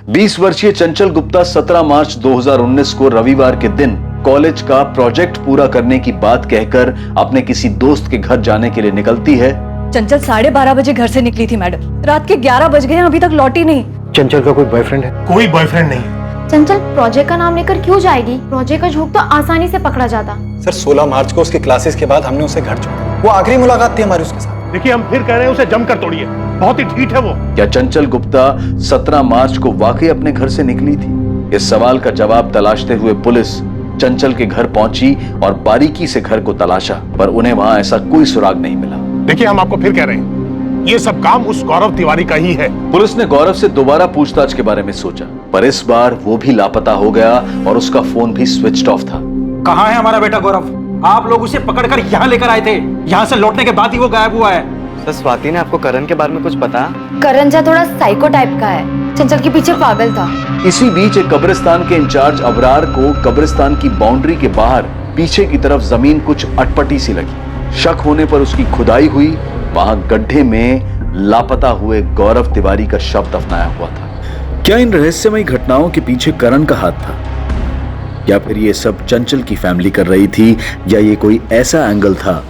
20 वर्षीय चंचल गुप्ता 17 मार्च 2019 को रविवार के दिन कॉलेज का प्रोजेक्ट पूरा करने की बात कहकर अपने किसी दोस्त के घर जाने के लिए निकलती है। चंचल 12:30 बजे घर से निकली थी मैडम। रात के 11 बज गए, अभी तक लौटी नहीं। चंचल का कोई बॉयफ्रेंड है? कोई बॉयफ्रेंड नहीं। चंचल प्रोजेक्ट का नाम लेकर क्यों जाएगी? प्रोजेक्ट का झूठ तो आसानी से पकड़ा जाता। सर 16 मार्च को उसके क्लासेस के बाद हमने उसे घर छोड़ा। वो आखिरी मुलाकात थी हमारी उसके साथ। देखिए हम फिर कह रहे हैं उसे जमकर तोड़िए, बहुत ही ढीठ है वो। क्या चंचल गुप्ता 17 मार्च को वाकई अपने घर से निकली थी? इस सवाल का जवाब तलाशते हुए पुलिस चंचल के घर पहुंची और बारीकी से घर को तलाशा, पर उन्हें वहां ऐसा कोई सुराग नहीं मिला। देखिए हम आपको फिर कह रहे हैं, ये सब काम उस गौरव तिवारी का ही है। पुलिस ने गौरव से दोबारा पूछताछ के बारे में सोचा, पर इस बार वो भी लापता हो गया और उसका फोन भी स्विच ऑफ था। कहाँ है हमारा बेटा गौरव? आप लोग उसे पकड़कर यहाँ लेकर आए थे, यहाँ से लौटने के बाद ही वो गायब हुआ है। सर स्वाति ने आपको करण के बारे में कुछ पता? करण जा थोड़ा साइको टाइप का है, चंचल के पीछे पागल था। इसी बीच एक कब्रिस्तान के इंचार्ज अबरार को कब्रिस्तान की बाउंड्री के बाहर पीछे की तरफ जमीन कुछ अटपटी सी लगी। शक होने पर उसकी खुदाई हुई। वहां गड्ढे में लापता हुए गौरव तिवारी का शव दफनाया हुआ था। क्या इन रहस्यमयी घटनाओं के पीछे करण का हाथ था, या फिर ये सब चंचल की फैमिली कर रही थी, या ये कोई ऐसा एंगल था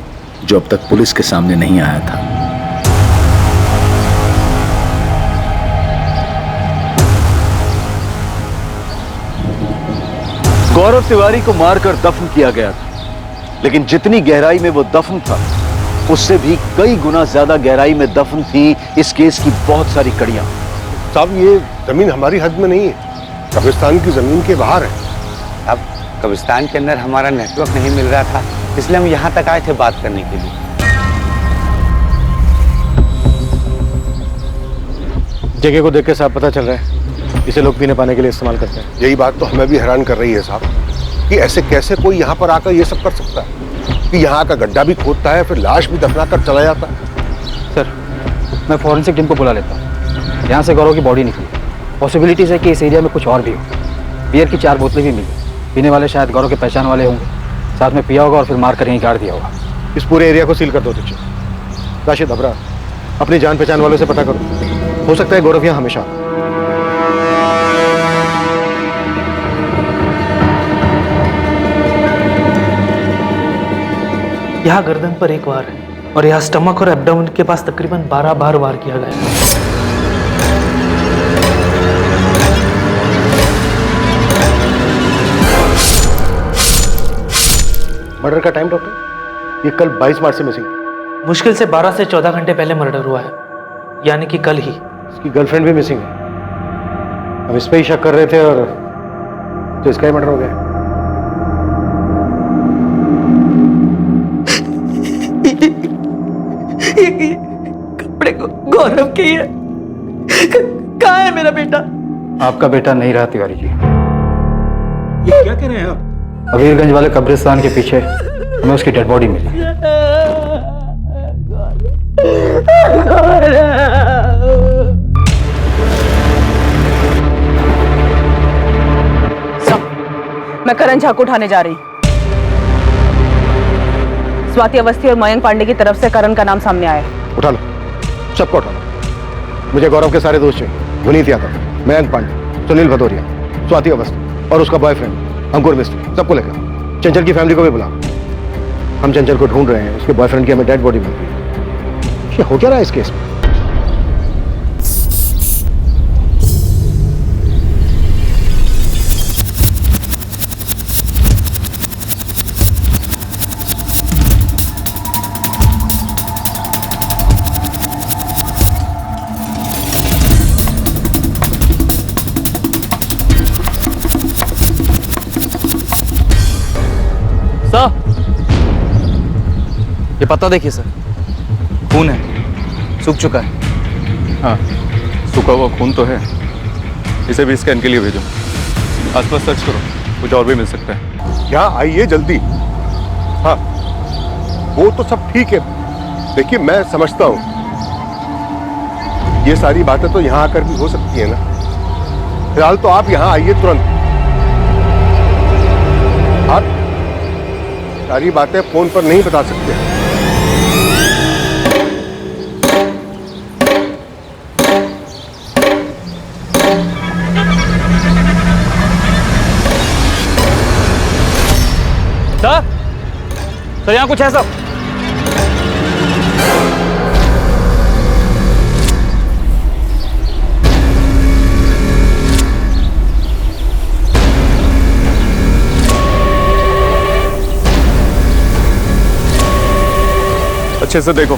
जो अब तक पुलिस के सामने नहीं आया था? गौरव तिवारी को मारकर दफन किया गया था, लेकिन जितनी गहराई में वो दफन था उससे भी कई गुना ज्यादा गहराई में दफन थी इस केस की बहुत सारी कड़ियां। साहब ये जमीन हमारी हद में नहीं है, कब्रिस्तान की जमीन के बाहर है। अब कब्रिस्तान के अंदर हमारा नेटवर्क नहीं मिल रहा था, इसलिए हम यहाँ तक आए थे बात करने के लिए। जगह को देख के साहब पता चल रहा है इसे लोग पीने पाने के लिए इस्तेमाल करते हैं। यही बात तो हमें भी हैरान कर रही है साहब, कि ऐसे कैसे कोई यहाँ पर आकर ये सब कर सकता है, कि यहाँ का गड्ढा भी खोदता है फिर लाश भी दफना कर चला जाता है। सर मैं फॉरेंसिक टीम को बुला लेता हूँ। यहाँ से गौरव की बॉडी निकली, पॉसिबिलिटीज है कि इस एरिया में कुछ और भी हो। बियर की 4 बोतलें भी मिली, पीने वाले शायद गौरव के पहचान वाले होंगे, साथ में पिया होगा और फिर मार कर यहीं गाड़ दिया होगा। इस पूरे एरिया को सील कर दो तुझे। राशिद अबरार अपनी जान पहचान वालों से पता करो, हो सकता है गौरव यहाँ हमेशा। यहाँ गर्दन पर 1 वार है और यहाँ स्टमक और एब्डोमेन के पास तकरीबन 12 बार वार किया गया है। मर्डर का टाइम डॉक्टर? ये कल 22 मार्च से मिसिंग है। मुश्किल से 12 से 14 घंटे पहले मर्डर हुआ है, यानी कि कल ही। इसकी गर्लफ्रेंड भी मिसिंग है। हम इस पे ही शक कर रहे थे और तो इसका ही मर्डर हो गया। ये कपड़े गौरव के ही है। कहाँ है मेरा बेटा? आपका बेटा नहीं रहा तिवारी जी। ये क्या कह रहे हैं आप? अबीरगंज वाले कब्रिस्तान के पीछे हमें उसकी डेड बॉडी मिली। मैं करण झा को उठाने जा रही। स्वाति अवस्थी और मयंक पांडे की तरफ से करण का नाम सामने आया। उठा लो, सबको उठा लो। मुझे गौरव के सारे दोस्त चाहिए। विनीत यादव, मयंक पांडे, सुनील भदौरिया, स्वाति अवस्थी और उसका बॉयफ्रेंड अंकुर मिस्त्री, सबको लेकर। चंचल की फैमिली को भी बुला। हम चंचल को ढूंढ रहे हैं, उसके बॉयफ्रेंड की हमें डेड बॉडी मिल गई। ये हो क्या रहा है इस केस में? ये पता देखिए सर, खून है, सूख चुका है। हाँ, सूखा हुआ खून तो है। इसे भी स्कैन के लिए भेजो। आसपास सर्च करो, कुछ और भी मिल सकता है। क्या आइए जल्दी। हाँ वो तो सब ठीक है, देखिए मैं समझता हूँ ये सारी बातें तो यहाँ आकर भी हो सकती है ना। फिलहाल तो आप यहाँ आइए तुरंत। आप सारी बातें फोन पर नहीं बता सकते। सर यहाँ कुछ है सब? अच्छे से देखो,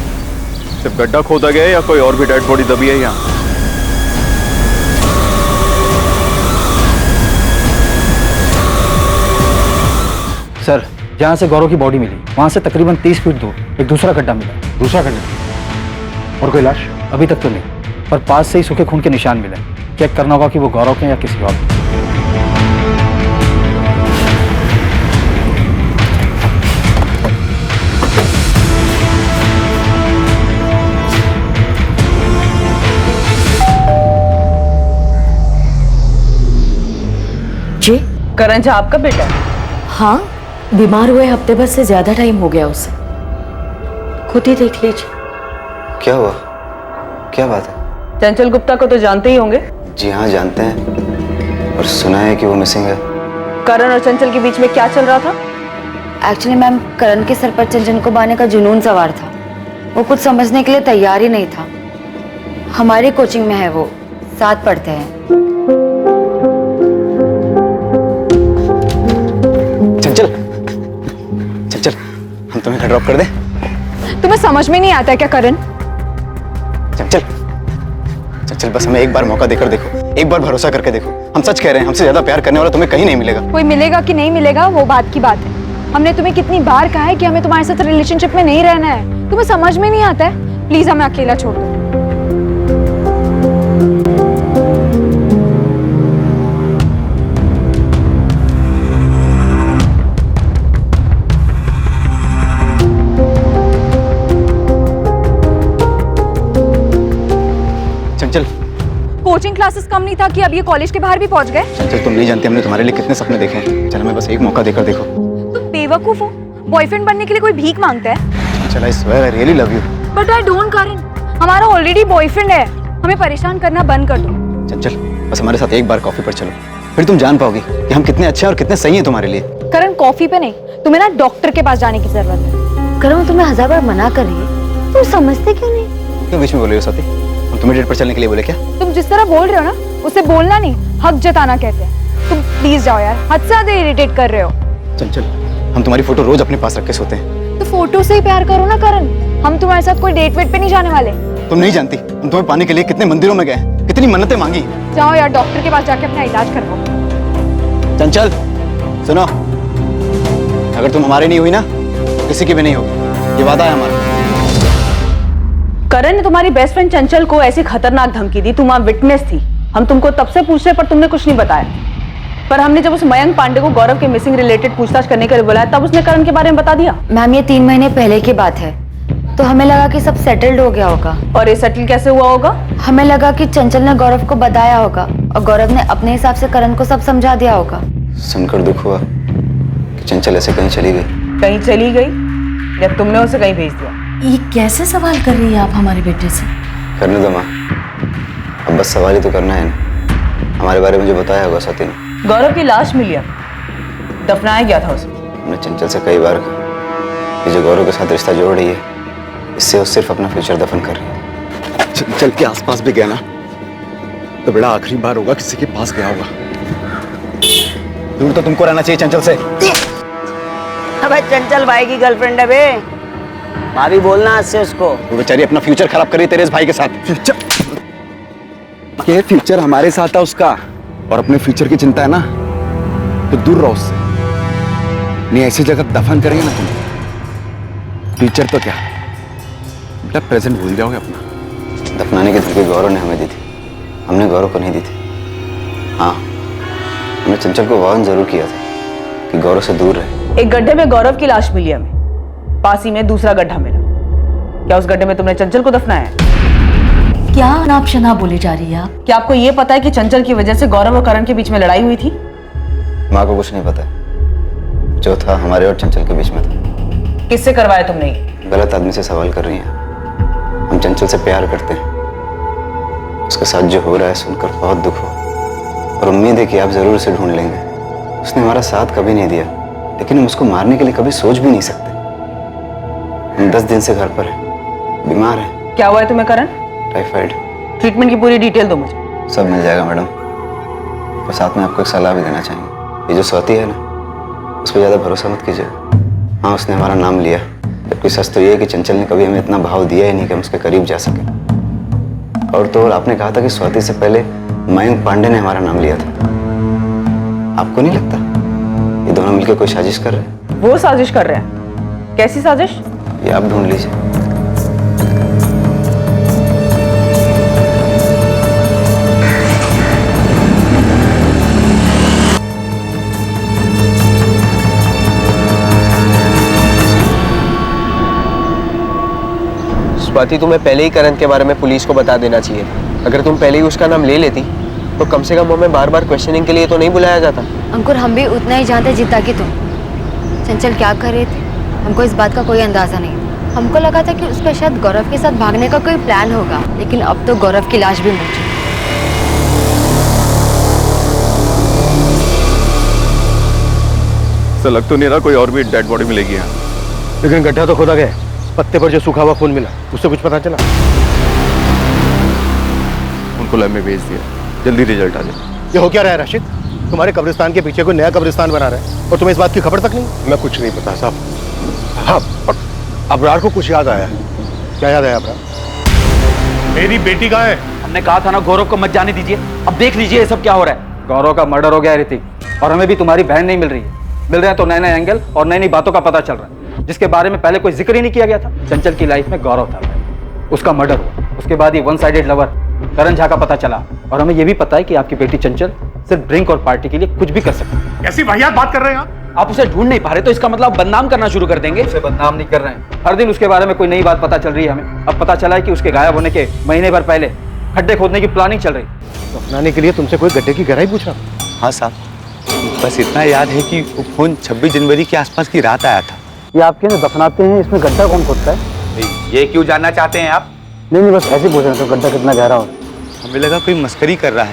सिर्फ गड्ढा खोदा गया है या कोई और भी डेड बॉडी दबी है यहाँ? सर, जहाँ से गौरव की बॉडी मिली वहाँ से तकरीबन 30 फीट दूर एक दूसरा गड्ढा मिला। दूसरा खंड और कोई लाश? अभी तक तो नहीं, पर पास से ही सूखे खून के निशान मिले। चेक करना होगा कि वो गौरव के या किसी और के। जी, करण झा आपका बेटा है? हाँ, बीमार हुए हफ्ते भर से ज्यादा टाइम हो गया उसे। खुद ही देख लीजिए। क्या हुआ? क्या बात है? चंचल गुप्ता को तो जानते ही होंगे। जी हाँ, जानते हैं, और सुना है कि वो मिसिंग है। करण और चंचल के बीच में क्या चल रहा था? एक्चुअली मैम, करण के सर पर चंचल को बांधने का जुनून सवार था। वो कुछ समझने के लिए तैयार ही नहीं था। हमारी कोचिंग में है वो, साथ पढ़ते हैं। चंचल, चंचल, हम तुम्हें घर ड्रॉप कर दें? तुम्हें समझ में नहीं आता है क्या करण? चंचल, चंचल, बस हमें एक बार मौका देकर देखो, एक बार भरोसा करके देखो। हम सच कह रहे हैं, हमसे ज्यादा प्यार करने वाला तुम्हें कहीं नहीं मिलेगा। कोई मिलेगा कि नहीं मिलेगा वो बात की बात है। हमने तुम्हें कितनी बार कहा है कि हमें तुम्हारे साथ रिलेशनशिप में नहीं रहना है। तुम्हें समझ में नहीं आता है? प्लीज हमें अकेला छोड़ दो। चंचल, कोचिंग क्लासेस कम नहीं था कि अब ये कॉलेज के बाहर भी पहुंच गए। चंचल, तुम नहीं जानती हमने तुम्हारे लिए कितने सपने देखे हैं। चल, हमें बस एक मौका देकर देखो। तुम बेवकूफ हो। बॉयफ्रेंड बनने के लिए कोई भीख मांगता है? चल, I swear I really love you. But I don't Karan, हमारा ऑलरेडी बॉयफ्रेंड है। हमें परेशान करना बंद कर दो। चंचल, बस हमारे साथ एक बार कॉफी पर चलो, फिर तुम जान पाओगी कि हम कितने अच्छे हैं और कितने सही हैं तुम्हारे लिए। करण, कॉफी पे नहीं, तुम्हें ना डॉक्टर के पास जाने की जरूरत है। करण, मैं तुम्हें 1000 बार मना कर रही है, तुम समझते क्यों नहीं? क्यों बीच में बोल रही हो स्वाति? हम तुम्हें डेट पर चलने के लिए बोले क्या? तुम जिस तरह बोल रहे हो ना, उसे बोलना नहीं, हक जताना कहते हैं। तुम प्लीज जाओ यार, हद से ज्यादा इरिटेट कर रहे हो। चंचल, हम तुम्हारी फोटो रोज अपने पास रख के सोते हैं। तो फोटो से ही प्यार करो ना करण। हम तुम्हारे साथ कोई डेट वेट पे नहीं जाने वाले। तुम नहीं जानती हम तुम्हें पाने के लिए कितने मंदिरों में गए हैं, कितनी मन्नतें मांगी। जाओ यार, डॉक्टर के पास जाके अपना इलाज करवाओ। चंचल, सुनो, अगर तुम हमारी नहीं हुई ना, किसी की भी नहीं होगी, ये वादा है हमारा। करण ने तुम्हारी बेस्ट फ्रेंड चंचल को ऐसी खतरनाक धमकी दी, तुम वहां विटनेस थी। हम तुमको तब से पूछ रहे पर तुमने कुछ नहीं बताया। पर हमने जब उस मयंक पांडे को गौरव के मिसिंग रिलेटेड पूछताछ करने के लिए बुलाया, तब उसने करण के बारे में बता दिया। मैम, ये 3 महीने पहले की बात है, तो हमें लगा कि सब सेटल्ड हो गया होगा। और ये सेटल कैसे हुआ होगा? हमें लगा कि चंचल ने गौरव को बताया होगा और गौरव ने अपने हिसाब से करण को सब समझा दिया होगा। सुनकर दुख हुआ कि चंचल ऐसे कहीं चली गई। कहीं चली गई या तुमने उसे कहीं भेज दिया? ये कैसे सवाल कर रही है आप हमारे बेटे से? करने दो माँ, अब बस सवाल ही तो करना है ना। हमारे बारे में जो बताया होगा स्वाति ने। गौरव की लाश मिली, दफनाया गया था उसे। हमने चंचल से कई बार कहा कि जो गौरव के साथ रिश्ता जोड़ रही है, इससे वो सिर्फ अपना फ्यूचर दफन कर रही है। चंचल के आसपास भी गया ना, तो बड़ा आखिरी बार होगा किसी के पास गया होगा। दूर तो तुमको रहना चाहिए चंचल से। अबे चंचल भाई की गर्लफ्रेंड है बे, भाभी बोलना आज से उसको। वो बेचारी अपना फ्यूचर खराब कर रही तेरे इस भाई के साथ। फ्यूचर, ये फ्यूचर हमारे साथ है उसका, और अपने फ्यूचर की चिंता है ना, तो दूर रहो उससे। नहीं ऐसी जगह दफन करेंगे ना तुम, फ्यूचर तो क्या बेटा, प्रेजेंट भूल जाओगे अपना। दफनाने की धमकी गौरव ने हमें दी थी, हमने गौरव को नहीं दी थी। हाँ, हमने चंचल को वार्न जरूर किया था कि गौरव से दूर रहे। एक गड्ढे में गौरव की लाश मिली हमें, पास ही में दूसरा गड्ढा मिला। क्या उस गड्ढे में तुमने चंचल को दफनाया? क्या अनाप शनाप बोली जा रही है आप? क्या आपको ये पता है कि चंचल की वजह से गौरव और करण के बीच में लड़ाई हुई थी? माँ को कुछ नहीं पता, जो था हमारे और चंचल के बीच में था। किससे करवाया तुमने ये? गलत आदमी से सवाल कर रही हैं। हम चंचल से प्यार करते हैं, उसके साथ जो हो रहा है सुनकर बहुत दुख हो, और उम्मीद है कि आप जरूर उसे ढूंढ लेंगे। उसने हमारा साथ कभी नहीं दिया, लेकिन हम उसको मारने के लिए कभी सोच भी नहीं सकते। हम 10 दिन से घर पर हैं, बीमार हैं। क्या हुआ है तुम्हें करण? टाइफाइड। ट्रीटमेंट की पूरी डिटेल दो मुझे। सब मिल जाएगा मैडम, और साथ में आपको एक सलाह भी देना चाहेंगे। ये जो स्वाति है ना, उस पर ज़्यादा भरोसा मत कीजिए। हाँ, उसने हमारा नाम लिया, जबकि सच तो ये है कि चंचल ने कभी हमें इतना भाव दिया ही नहीं कि हम उसके करीब जा सके। और तो और आपने कहा था कि स्वाति से पहले मयंक पांडे ने हमारा नाम लिया था। आपको नहीं लगता ये दोनों मिलकर कोई साजिश कर रहे हैं? वो साजिश कर रहे हैं? कैसी साजिश? ये आप ढूंढ लीजिए। स्वाति, तुम्हें पहले ही करण के बारे में पुलिस को बता देना चाहिए था। अगर तुम पहले ही उसका नाम ले लेती तो कम से कम हमें बार बार क्वेश्चनिंग के लिए तो नहीं बुलाया जाता। अंकुर, हम भी उतना ही जानते जितना कि तुम। चंचल क्या कर रहे थे हमको इस बात का कोई अंदाजा नहीं था। हमको लगा था कि उसका शायद गौरव के साथ भागने का कोई प्लान होगा, लेकिन अब तो गौरव की लाश भी मिल चुकी। ऐसा लग तो नहीं रहा कोई और भी डेड बॉडी मिलेगी यहाँ। लेकिन गड्ढा तो खोदा गया, पत्ते पर जो सूखा हुआ खून मिला उससे कुछ पता चला? उनको लैब में भेज दिया, जल्दी रिजल्ट आ जाए। ये हो क्या रहा है राशिद? तुम्हारे कब्रिस्तान के पीछे कोई नया कब्रिस्तान बना रहा है और तुम्हें इस बात की खबर तक नहीं? मैं कुछ नहीं पता साहब। हाँ, और अबरार को कुछ याद आया है। क्या याद आया अबरार? मेरी बेटी कहाँ है? हमने कहा था ना गौरव को मत जाने दीजिए। अब देख लीजिए ये सब क्या हो रहा है। गौरव का मर्डर हो गया है ऋतिक, और हमें भी तुम्हारी बहन नहीं मिल रही है। मिल रहे हैं तो नए नए एंगल और नई नई बातों का पता चल रहा है, जिसके बारे में पहले कोई जिक्र ही नहीं किया गया था। चंचल की लाइफ में गौरव था, उसका मर्डर हुआ, उसके बाद ये वन साइडेड लवर करण झा का पता चला, और हमें ये भी पता है कि आपकी बेटी चंचल सिर्फ ड्रिंक और पार्टी के लिए कुछ भी कर सकती है। कैसी वाहियात बात कर रहे हैं आप उसे ढूंढ नहीं पा रहे तो इसका मतलब बदनाम करना शुरू कर देंगे। उसे बदनाम नहीं कर रहे हैं, हर दिन उसके बारे में कोई नई बात पता चल रही है हमें। अब पता चला है कि उसके गायब होने के महीने भर पहले खड्डे खोदने की प्लानिंग चल रही। दफनाने के लिए तुमसे कोई गड्ढे की गहराई पूछा? हाँ साहब, बस इतना याद है कि वो फोन 26 जनवरी के आसपास की रात आया था। ये आपके यहाँ दफनाते हैं, इसमें गड्ढा कौन खोदता है? ये क्यों जानना चाहते हैं आप? नहीं, बस ऐसे पूछ रहे थे गड्ढा कितना गहरा हो। हमें लगा कोई मस्करी कर रहा है,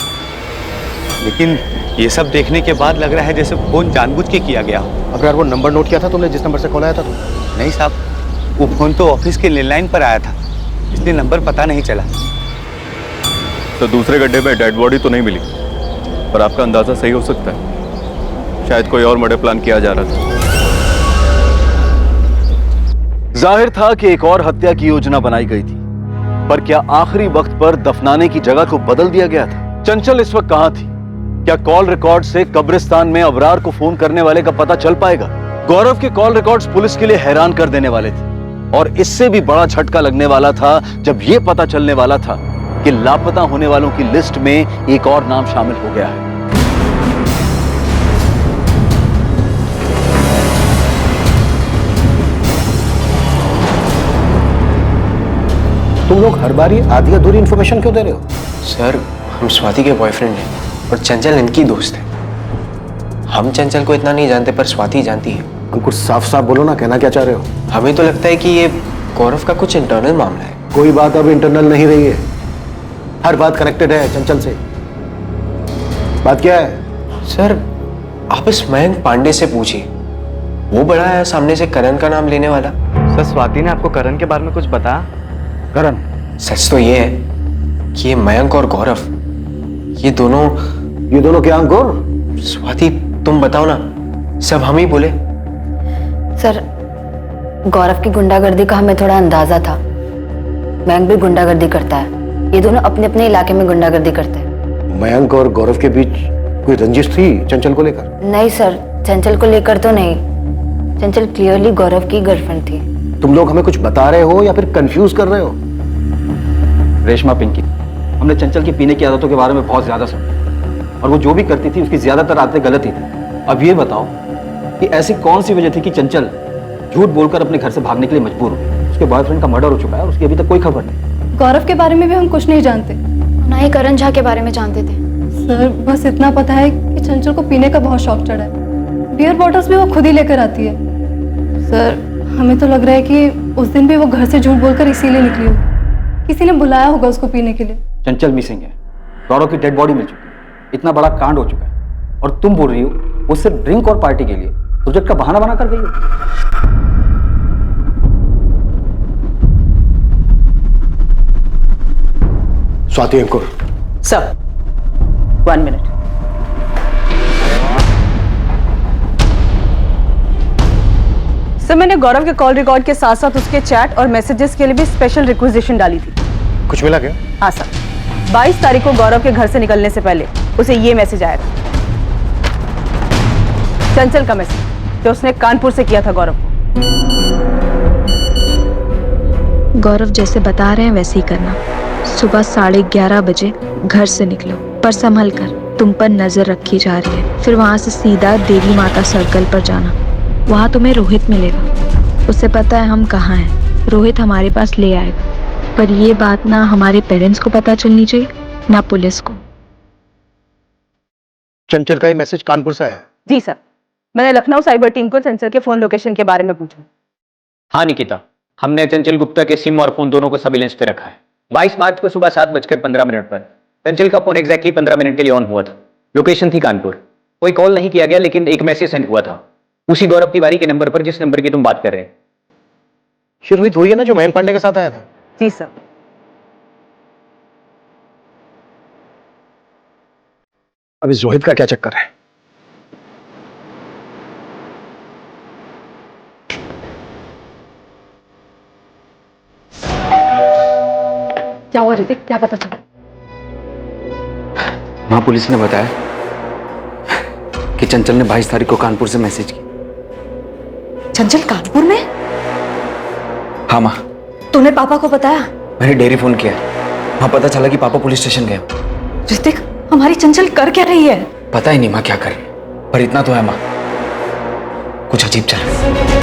लेकिन ये सब देखने के बाद लग रहा है जैसे फोन जानबूझ के किया गया हो। अब यार वो नंबर नोट किया था तुमने जिस नंबर से कॉल आया था? नहीं साहब, वो फोन तो ऑफिस के लैंडलाइन पर आया था, इसलिए नंबर पता नहीं चला। तो दूसरे गड्ढे में डेड बॉडी तो नहीं मिली, पर आपका अंदाजा सही हो सकता है। शायद कोई और मर्डर प्लान किया जा रहा था। जाहिर था कि एक और हत्या की योजना बनाई गई थी, पर क्या आखिरी वक्त पर दफनाने की जगह को बदल दिया गया था? चंचल इस वक्त कहां थी? क्या कॉल रिकॉर्ड से कब्रिस्तान में अबरार को फोन करने वाले का पता चल पाएगा? गौरव के कॉल रिकॉर्ड्स पुलिस के लिए हैरान कर देने वाले थे, और इससे भी बड़ा झटका लगने वाला था जब यह पता चलने वाला था कि लापता होने वालों की लिस्ट में एक और नाम शामिल हो गया है। तुम लोग हर बार ही आधी अधूरी इन्फॉर्मेशन क्यों दे रहे हो? सर, हम स्वाति के बॉयफ्रेंड हैं और चंचल इनकी दोस्त है। हम चंचल को इतना नहीं जानते, पर स्वाति जानती है। अंकुर, साफ साफ बोलो ना, कहना क्या चाह रहे हो? हमें तो लगता है कि ये गौरव का कुछ इंटरनल मामला है। कोई बात अब इंटरनल नहीं रही है, हर बात कनेक्टेड है चंचल से। बात क्या है? सर, आप इस मयंक पांडे से पूछिए, वो बड़ा है सामने से करण का नाम लेने वाला। सर, स्वाति ने आपको करण के बारे में कुछ बताया? करण? सच तो ये है कि ये मयंक और गौरव, ये दोनों क्या अंकुर? स्वाति, तुम बताओ ना, सब हम ही बोले। सर, गौरव की गुंडागर्दी का हमें थोड़ा अंदाजा था। मयंक भी गुंडागर्दी करता है, ये दोनों अपने अपने इलाके में गुंडागर्दी करते हैं। मयंक और गौरव के बीच कोई रंजिश थी चंचल को लेकर? नहीं सर, चंचल को लेकर तो नहीं। चंचल क्लियरली गौरव की गर्लफ्रेंड थी। तुम लोग हमें कुछ बता रहे हो या फिर कंफ्यूज कर रहे हो? रेशमा, पिंकी, हमने चंचल की पीने की आदतों के बारे में बहुत ज्यादा सुना, और वो जो भी करती थी उसकी ज्यादातर आदतें गलत ही थी। अब ये बताओ कि ऐसी कौन सी वजह थी कि चंचल झूठ बोलकर अपने घर से भागने के लिए मजबूर हुई? उसके बॉयफ्रेंड का मर्डर हो चुका है और उसकी अभी तक कोई खबर नहीं। गौरव के बारे में भी हम कुछ नहीं जानते, ना ही करण झा के बारे में जानते थे। सर, बस इतना पता है कि चंचल को पीने का बहुत शौक चढ़ा है। बियर बॉटल्स भी वो खुद ही लेकर आती है। सर, हमें तो लग रहा है कि उस दिन भी वो घर से झूठ बोलकर इसीलिए निकली होगी, किसी ने बुलाया होगा उसको पीने के लिए। चंचल मिसिंग है, गौरव की डेड बॉडी मिल चुकी है, इतना बड़ा कांड हो चुका है, और तुम बोल रही हो वो सिर्फ ड्रिंक और पार्टी के लिए प्रोजेक्ट का बहाना बना कर गई हो। Swati Ankur. Sir 1 minute. Sir मैंने गौरव के कॉल रिकॉर्ड के साथ साथ उसके चैट और मैसेजेस के लिए भी स्पेशल रिक्वेजिशन डाली थी। कुछ मिला क्या? हाँ सर, 22 तारीख को गौरव के घर से निकलने से पहले उसे ये मैसेज आया था, चंचल का मैसेज जो उसने कानपुर से किया था गौरव को। गौरव जैसे बता रहे हैं वैसे ही करना। सुबह 11:30 बजे घर से निकलो, पर संभल कर, तुम पर नजर रखी जा रही है। फिर वहां से सीधा देवी माता सर्कल पर जाना, वहां तुम्हें रोहित मिलेगा। उसे पता है हम कहाँ हैं, रोहित हमारे पास ले आएगा। पर ये बात ना हमारे पेरेंट्स को पता चलनी चाहिए ना पुलिस को। चंचल का ये मैसेज कानपुर से आया है? जी सर, मैंने लखनऊ साइबर टीम को चंचल के फोन लोकेशन के बारे में पूछा। हाँ निकिता, हमने चंचल गुप्ता के सिम और फोन दोनों को सर्विलेंस पे रखा है। 22 मार्च को सुबह 7:15 पर चंचल का फोन एग्जैक्टली 15 मिनट के लिए ऑन हुआ था। लोकेशन थी कानपुर। कोई कॉल नहीं किया गया, लेकिन एक मैसेज सेंड हुआ था उसी गौरव तिवारी के नंबर पर जिस नंबर की तुम बात कर रहे हैं। रोहित वही है ना जो मयंक पांडे के साथ आया था? जी सर। अब इस रोहित का क्या चक्कर है? क्या हुआ ऋतिक, क्या पता चला? वहां पुलिस ने बताया कि चंचल ने 22 तारीख को कानपुर से मैसेज की। चंचल कानपुर में? हाँ माँ, तूने पापा को बताया? मैंने डेयरी फोन किया, वहां पता चला कि पापा पुलिस स्टेशन गए। ऋतिक, हमारी चंचल कर क्या रही है? पता ही नहीं माँ क्या कर रही है, पर इतना तो है माँ, कुछ अजीब चल रहा है।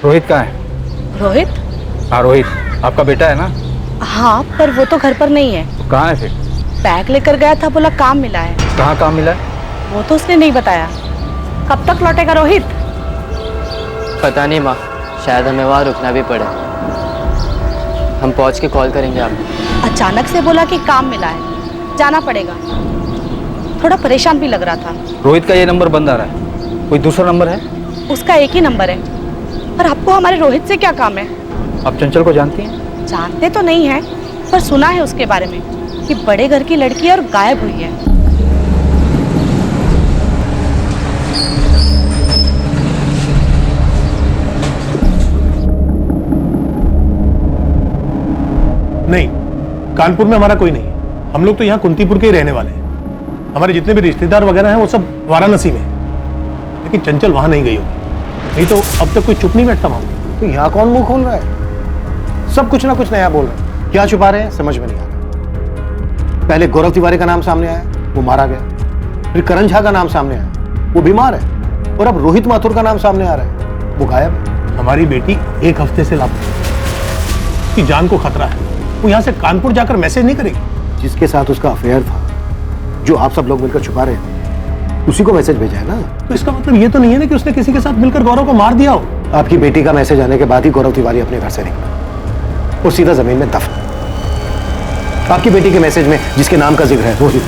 रोहित कहाँ है? रोहित? हाँ रोहित, आपका बेटा है ना? हाँ, पर वो तो घर पर नहीं है। तो कहाँ है फिर? बैग लेकर गया था, बोला काम मिला है। कहाँ काम मिला है? वो तो उसने नहीं बताया। कब तक लौटेगा रोहित? पता नहीं माँ, शायद हमें वहाँ रुकना भी पड़े। हम पहुँच के कॉल करेंगे आपको। अचानक से बोला कि काम मिला है, जाना पड़ेगा। थोड़ा परेशान भी लग रहा था। रोहित का ये नंबर बंद आ रहा है, कोई दूसरा नंबर है? उसका एक ही नंबर है। पर आपको हमारे रोहित से क्या काम है? आप चंचल को जानती हैं? जानते तो नहीं है, पर सुना है उसके बारे में कि बड़े घर की लड़की और गायब हुई है। नहीं, कानपुर में हमारा कोई नहीं है। हम लोग तो यहाँ कुंतीपुर के ही रहने वाले हैं। हमारे जितने भी रिश्तेदार वगैरह हैं वो सब वाराणसी में हैं। लेकिन चंचल वहां नहीं गई होगी, नहीं तो अब तक कोई चुप नहीं बैठता वहां। तो यहाँ कौन मुंह खोल रहा है? सब कुछ ना कुछ नया बोल रहे हैं। क्या छुपा रहे हैं समझ में नहीं आ रहा। पहले गौरव तिवारी का नाम सामने आया, वो मारा गया। फिर करण झा का नाम सामने आया, वो बीमार है। और अब रोहित माथुर का नाम सामने आ रहा है, वो गायब है। हमारी बेटी 1 हफ्ते से लापता, उसकी जान को खतरा है। वो यहाँ से कानपुर जाकर मैसेज नहीं करेगी। जिसके साथ उसका अफेयर था, जो आप सब लोग मिलकर छुपा रहे थे, उसी को मैसेज भेजा है ना। तो इसका मतलब ये तो नहीं है ना कि उसने किसी के साथ मिलकर गौरव को मार दिया हो। आपकी बेटी का मैसेज आने के बाद ही गौरव तिवारी अपने घर से निकला और सीधा जमीन में दफन। आपकी बेटी के मैसेज में जिसके नाम का जिक्र है रोहित,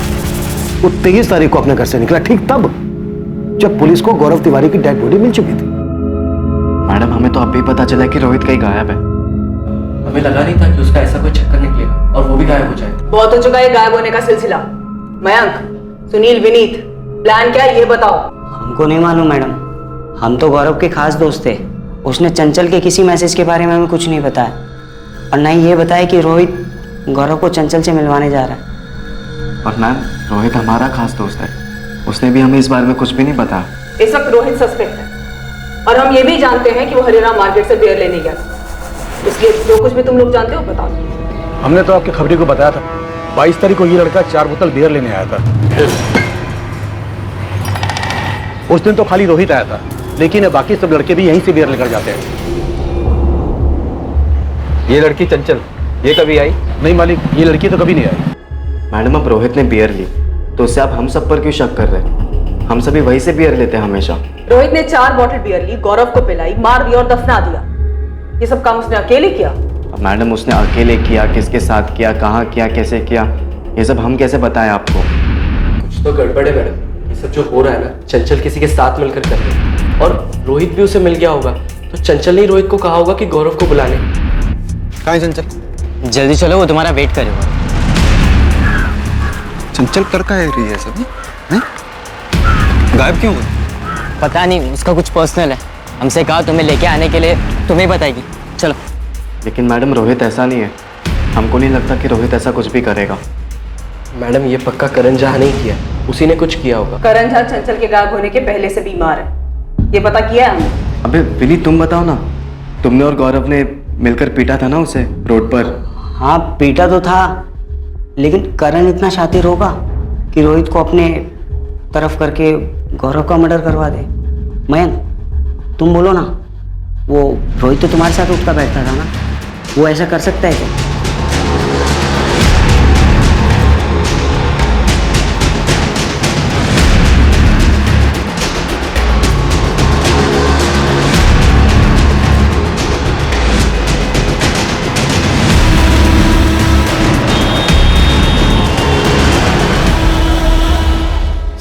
वो 23 तारीख को अपने घर से निकला, ठीक तब जब पुलिस को गौरव तिवारी की डेड बॉडी मिल चुकी थी। मैडम, हमें तो अभी पता चला कि रोहित कहीं गायब है। हमें लगा नहीं था कि उसका ऐसा कोई चक्कर निकलेगा और वो भी गायब हो जाए। बहुत हो चुका है गायब होने का सिलसिला। मयंक, सुनील, विनीत, प्लान क्या है ये बताओ। हमको नहीं मालूम मैडम, हम तो गौरव के खास दोस्त थे। उसने चंचल के किसी मैसेज के बारे में हमें कुछ नहीं बताया, और ना ही ये बताया कि रोहित गौरव को चंचल से मिलवाने जा रहा है। और मैम, रोहित हमारा खास दोस्त है, उसने भी हमें इस बारे में कुछ भी नहीं बताया। इस वक्त रोहित सस्पेक्ट है, और हम ये भी जानते हैं कि वो हरिराम मार्केट से बियर लेने गया था। इसलिए जो कुछ भी तुम लोग जानते हो बताओ। हमने तो आपकी खबरी को बताया था, 22 तारीख को ये लड़का 4 बोतल बियर लेने आया था। उस दिन तो खाली रोहित आया था, लेकिन बाकी सब लड़के भी यहीं से बियर लेकर जाते हैं। ये लड़की चंचल, ये कभी आई? नहीं मालिक, ये लड़की तो कभी नहीं आई। मैडम, अब रोहित ने बियर ली तो उससे आप हम सब पर क्यों शक कर रहे हैं? हम सभी वही से बियर लेते हैं हमेशा। रोहित ने 4 बॉटल बियर ली, गौरव को पिलाई, मार दिया और दफना दिया। ये सब काम उसने अकेले किया? अब मैडम, उसने अकेले किया, किसके साथ किया, कहाँ किया, कैसे किया, ये सब हम कैसे बताएं आपको? कुछ तो गड़बड़ है मैडम। ये सब जो हो रहा है ना, चंचल किसी के साथ मिलकर कर रहे हैं, और रोहित भी उसे मिल गया होगा, तो चंचल ने रोहित को कहा होगा कि गौरव को बुला ले। कहाँ है चंचल? जल्दी चलो, वो तुम्हारा वेट करेगा। चंचल कर का है रही है सब? हैं? गायब क्यों हुई? पता नहीं, उसका कुछ पर्सनल है। हमसे कहा तुम्हें लेके आने के लिए, तुम्हें बताएगी। चलो। लेकिन मैडम रोहित ऐसा नहीं है, हमको नहीं लगता कि रोहित ऐसा कुछ भी करेगा। मैडम ये पक्का करण झा नहीं किया, उसी ने कुछ किया होगा। करण झा चंचल के गायब होने के पहले से बीमार है, ये पता किया है हमने। अबे विली तुम बताओ ना, तुमने और गौरव ने मिलकर पीटा था ना उसे रोड पर? हाँ पीटा तो था, लेकिन करण इतना शातिर होगा कि रोहित को अपने तरफ करके गौरव का मर्डर करवा दे। मयंक तुम बोलो ना, वो रोहित तो तुम्हारे साथ उठता बैठता था ना, वो ऐसा कर सकता है क्या?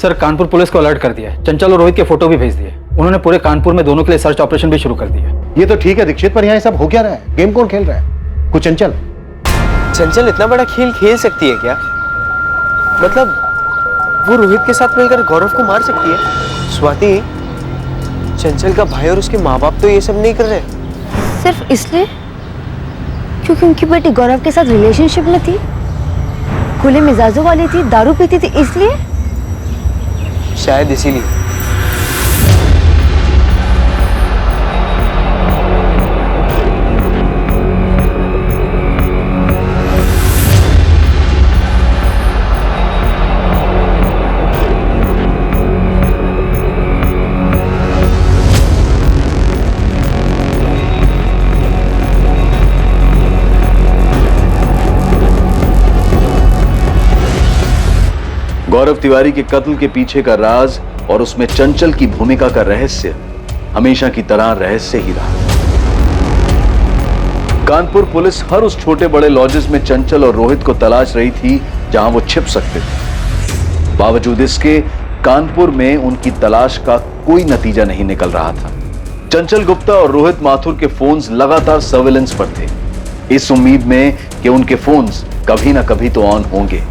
सर कानपुर पुलिस को अलर्ट कर दिया है, चंचल और रोहित के फोटो भी भेज दिए। उन्होंने पूरे कानपुर में दोनों के लिए सर्च ऑपरेशन भी शुरू कर दिया है। ये तो ठीक है दीक्षित, पर यहाँ सब हो क्या रहा है? गेम कौन खेल रहा है? कुछ चंचल? चंचल इतना बड़ा खेल खेल सकती है क्या? मतलब वो रोहित के साथ मिलकर गौरव को मार सकती है? स्वाति, चंचल का भाई और उसके माँ बाप तो ये सब नहीं कर रहे। सिर्फ इसलिए क्योंकि उनकी बेटी गौरव के साथ रिलेशनशिप में थी, खुले मिजाजों वाली थी, दारू पीती थी, इसलिए? शायद इसीलिए। गौरव तिवारी के कत्ल के पीछे का राज और उसमें चंचल की भूमिका का रहस्य हमेशा की तरह रहस्य ही रहा। कानपुर पुलिस हर उस छोटे बड़े लॉजेस में चंचल और रोहित को तलाश रही थी जहां वो छिप सकते थे। बावजूद इसके कानपुर में उनकी तलाश का कोई नतीजा नहीं निकल रहा था। चंचल गुप्ता और रोहित माथुर के फोन्स लगातार सर्विलेंस पर थे, इस उम्मीद में कि उनके फोन्स कभी ना कभी तो ऑन होंगे।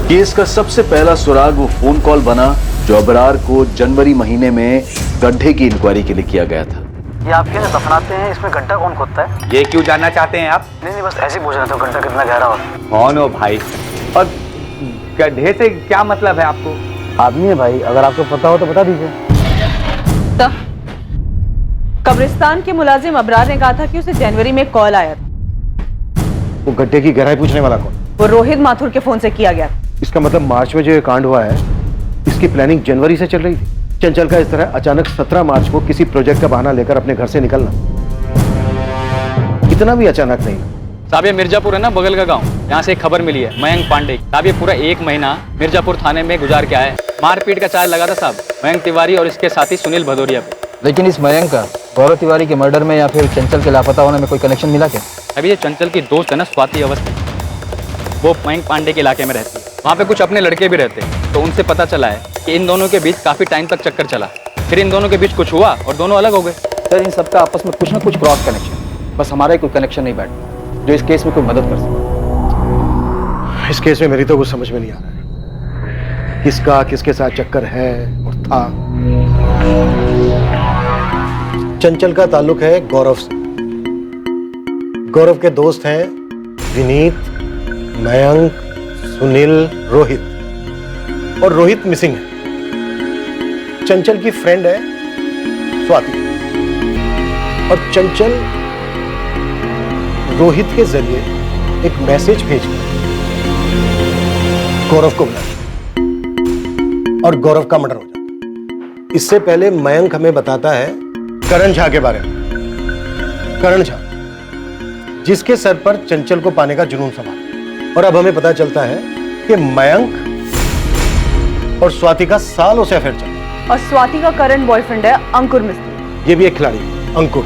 केस का सबसे पहला सुराग वो फोन कॉल बना जो अबरार को जनवरी महीने में गड्ढे की इंक्वायरी के लिए किया गया था। ये आप कैसे दफनाते हैं, इसमें गड्ढा कौन खोदता है? ये क्यों जानना चाहते हैं आप? नहीं बस ऐसे ही पूछ रहे थे, गड्ढा कितना गहरा हो? कौन हो भाई, और गड्ढे से क्या मतलब है आपको? आदमी है भाई, अगर आपको पता हो तो बता दीजिए। तो कब्रिस्तान के मुलाजिम अबरार ने कहा था कि उसे जनवरी में कॉल आया था। वो गड्ढे की गहराई पूछने वाला कौन? वो रोहित माथुर के फोन से किया गया। इसका मतलब मार्च में जो ये कांड हुआ है, इसकी प्लानिंग जनवरी से चल रही थी। चंचल का इस तरह अचानक 17 मार्च को किसी प्रोजेक्ट का बहाना लेकर अपने घर से निकलना इतना भी अचानक नहीं। साहब ये मिर्जापुर है ना, बगल का गांव, यहाँ से एक खबर मिली है मयंक पांडे। साहब ये पूरा 1 महीना मिर्जापुर थाने में गुजार के आए, मारपीट का चार्ज लगा था साहब मयंक तिवारी और इसके साथी सुनील भदौरिया पे। लेकिन इस मयंक का गौरव तिवारी के मर्डर में या फिर चंचल के लापता होने में कोई कनेक्शन मिला क्या? अभी ये चंचल की दोस्त है ना स्वाति अवस्थी, वो मयंक पांडे के इलाके में रहती है। वहाँ पे कुछ अपने लड़के भी रहते हैं, तो उनसे पता चला है कि इन दोनों के बीच काफी टाइम तक चक्कर चला, फिर इन दोनों के बीच कुछ हुआ और दोनों अलग हो गए। सर इन सबका आपस में कुछ ना कुछ क्रॉस कनेक्शन, बस हमारा ही कोई कनेक्शन नहीं बैठा जो इस केस में कोई मदद कर सके। इस केस में मेरी तो कुछ समझ में नहीं आ रहा है, किसका किसके साथ चक्कर है और था। चंचल का ताल्लुक है गौरव से। गौरव के दोस्त हैं विनीत, मयंक, सुनील, रोहित, और रोहित मिसिंग है। चंचल की फ्रेंड है स्वाति, और चंचल रोहित के जरिए एक मैसेज भेजकर गौरव को बुलाता और गौरव का मर्डर हो जाता। इससे पहले मयंक हमें बताता है करण झा के बारे में। करण झा जिसके सर पर चंचल को पाने का जुनून सवार, और अब हमें पता चलता है कि मयंक और स्वाति का सालों से अफेयर चल रहा है। और स्वाति का करंट बॉयफ्रेंड है अंकुर मिस्त्री। ये भी एक खिलाड़ी है, अंकुर।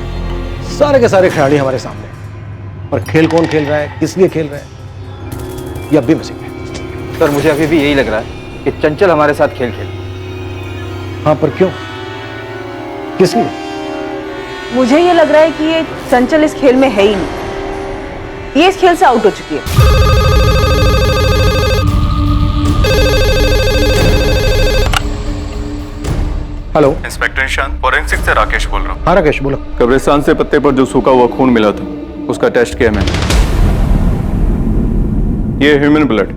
सारे के सारे खिलाड़ी हमारे सामने हैं। और खेल कौन खेल रहा है, किस लिए खेल रहा है, ये अब भी मिसिंग है। सर मुझे अभी भी यही लग रहा है कि चंचल हमारे साथ खेल खेल। हाँ पर क्यों, किस लिए? मुझे ये लग रहा है कि ये चंचल इस खेल में है ही नहीं, ये इस खेल से आउट हो चुकी है। हेलो, इंस्पेक्टर निशांत, फॉरेंसिक से राकेश बोल रहा हूँ। हाँ राकेश बोलो। कब्रिस्तान से पत्ते पर जो सूखा हुआ खून मिला था उसका टेस्ट किया मैंने। ये human blood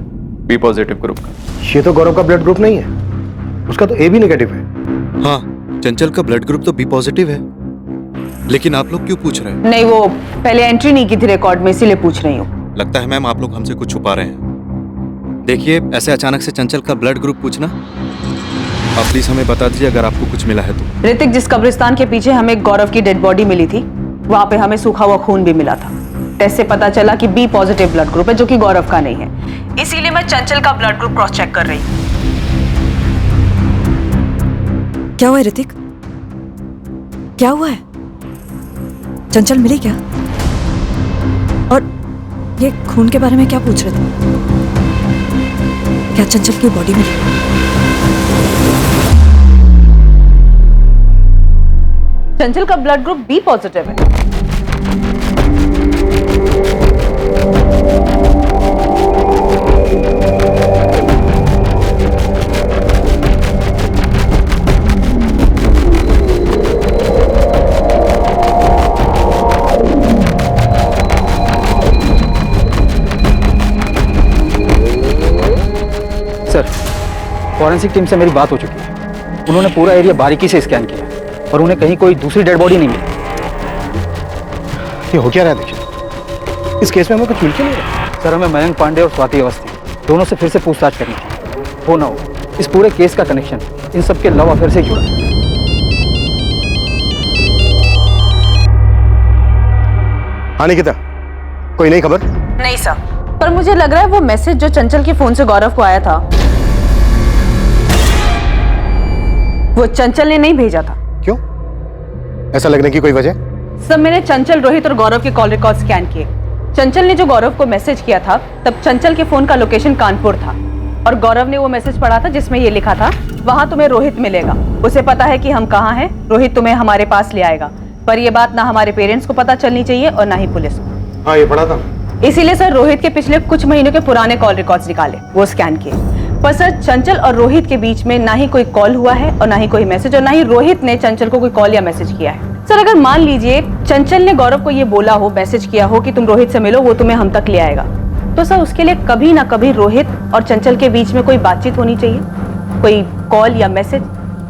B positive group का। ये तो गौरव का ब्लड ग्रुप नहीं है, उसका तो ए बी नेगेटिव है। हाँ, चंचल का ब्लड ग्रुप तो बी पॉजिटिव है, लेकिन आप लोग क्यों पूछ रहे हैं? नहीं, वो पहले एंट्री नहीं की थी रिकॉर्ड में, इसीलिए पूछ रही हूँ। लगता है मैम आप लोग हमसे कुछ छुपा रहे हैं। देखिए, ऐसे अचानक से चंचल का ब्लड ग्रुप पूछना, आप प्लीज हमें बता दीजिए अगर आपको कुछ मिला है तो। ऋतिक, जिस कब्रिस्तान के पीछे हमें गौरव की डेड बॉडी मिली थी, वहां पे हमें सूखा हुआ खून भी मिला था। टेस्ट से पता चला कि बी पॉजिटिव ब्लड ग्रुप है, जो कि गौरव का नहीं है। इसीलिए मैं चंचल का ब्लड ग्रुप क्रॉस चेक कर रही हूँ। क्या हुआ है ऋतिक? क्या हुआ है? चंचल मिली क्या? और ये खून के बारे में क्या पूछ रहे थे? क्या चंचल की बॉडी मिली? चंचल का ब्लड ग्रुप बी पॉजिटिव है। सर, फॉरेंसिक टीम से मेरी बात हो चुकी है। उन्होंने पूरा एरिया बारीकी से स्कैन किया और उन्हें कहीं कोई दूसरी डेड बॉडी नहीं मिली। ये हो क्या रहा है दीक्षित? इस केस में हमें कुछ मिल क्यों नहीं रहा? सर, हमें मयंक पांडे और स्वाति अवस्थी दोनों से फिर से पूछताछ करनी है। हो ना हो, इस पूरे केस का कनेक्शन इन सब के लव अफेयर से जुड़ा है। हाँ निकिता, कोई नई खबर? नहीं सर, पर मुझे लग रहा है वो मैसेज जो चंचल के फोन से गौरव को आया था, वो चंचल ने नहीं भेजा था। क्यों? ऐसा लगने की कोई वजह? सर, मैंने चंचल, रोहित और गौरव के कॉल रिकॉर्ड स्कैन किए। चंचल ने जो गौरव को मैसेज किया था, तब चंचल के फोन का लोकेशन कानपुर था और गौरव ने वो मैसेज पढ़ा था जिसमें ये लिखा था, वहां तुम्हें रोहित मिलेगा, उसे पता है कि हम कहाँ हैं, रोहित तुम्हें हमारे पास ले आएगा। पर ये बात ना हमारे पेरेंट्स को पता चलनी चाहिए और ना ही पुलिस को। हाँ, ये पढ़ा था। इसीलिए सर रोहित के पिछले कुछ महीनों के पुराने कॉल रिकॉर्ड्स निकाले, वो स्कैन किए। पर सर, चंचल और रोहित के बीच में ना ही कोई कॉल हुआ है और ना ही कोई मैसेज, और ना ही रोहित ने चंचल को कोई कॉल या मैसेज किया है। सर, अगर मान लीजिए चंचल ने गौरव को ये बोला हो, मैसेज किया हो कि तुम रोहित से मिलो, वो तुम्हें हम तक ले आएगा, तो सर उसके लिए कभी ना कभी रोहित और चंचल के बीच में कोई बातचीत होनी चाहिए, कोई कॉल या मैसेज।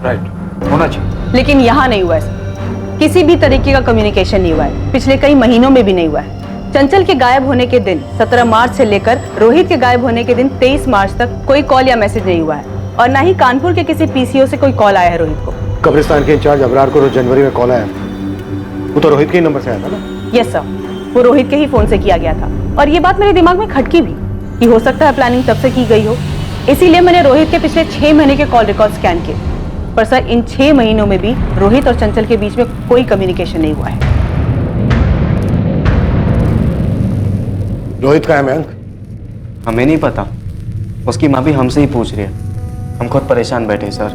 राइट, होना चाहिए। लेकिन यहाँ नहीं हुआ है, किसी भी तरीके का कम्युनिकेशन नहीं हुआ है, पिछले कई महीनों में भी नहीं हुआ है। चंचल के गायब होने के दिन 17 मार्च से लेकर रोहित के गायब होने के दिन 23 मार्च तक कोई कॉल या मैसेज नहीं हुआ है, और ना ही कानपुर के किसी पीसीओ से कोई कॉल आया है रोहित को। कब्रिस्तान के इंचार्ज अबरार को जनवरी में कॉल आया, वो तो रोहित के ही नंबर से आया था ना? यस सर, वो रोहित के ही फोन से किया गया था, और ये बात मेरे दिमाग में खटकी भी कि हो सकता है प्लानिंग तब से की गई हो। इसीलिए मैंने रोहित के पिछले 6 महीने के कॉल रिकॉर्ड स्कैन किए, पर सर इन 6 महीनों में भी रोहित और चंचल के बीच में कोई कम्युनिकेशन नहीं हुआ है। रोहित का है मयंक? हमें नहीं पता, उसकी माँ भी हमसे ही पूछ रही है। हम खुद परेशान बैठे सर।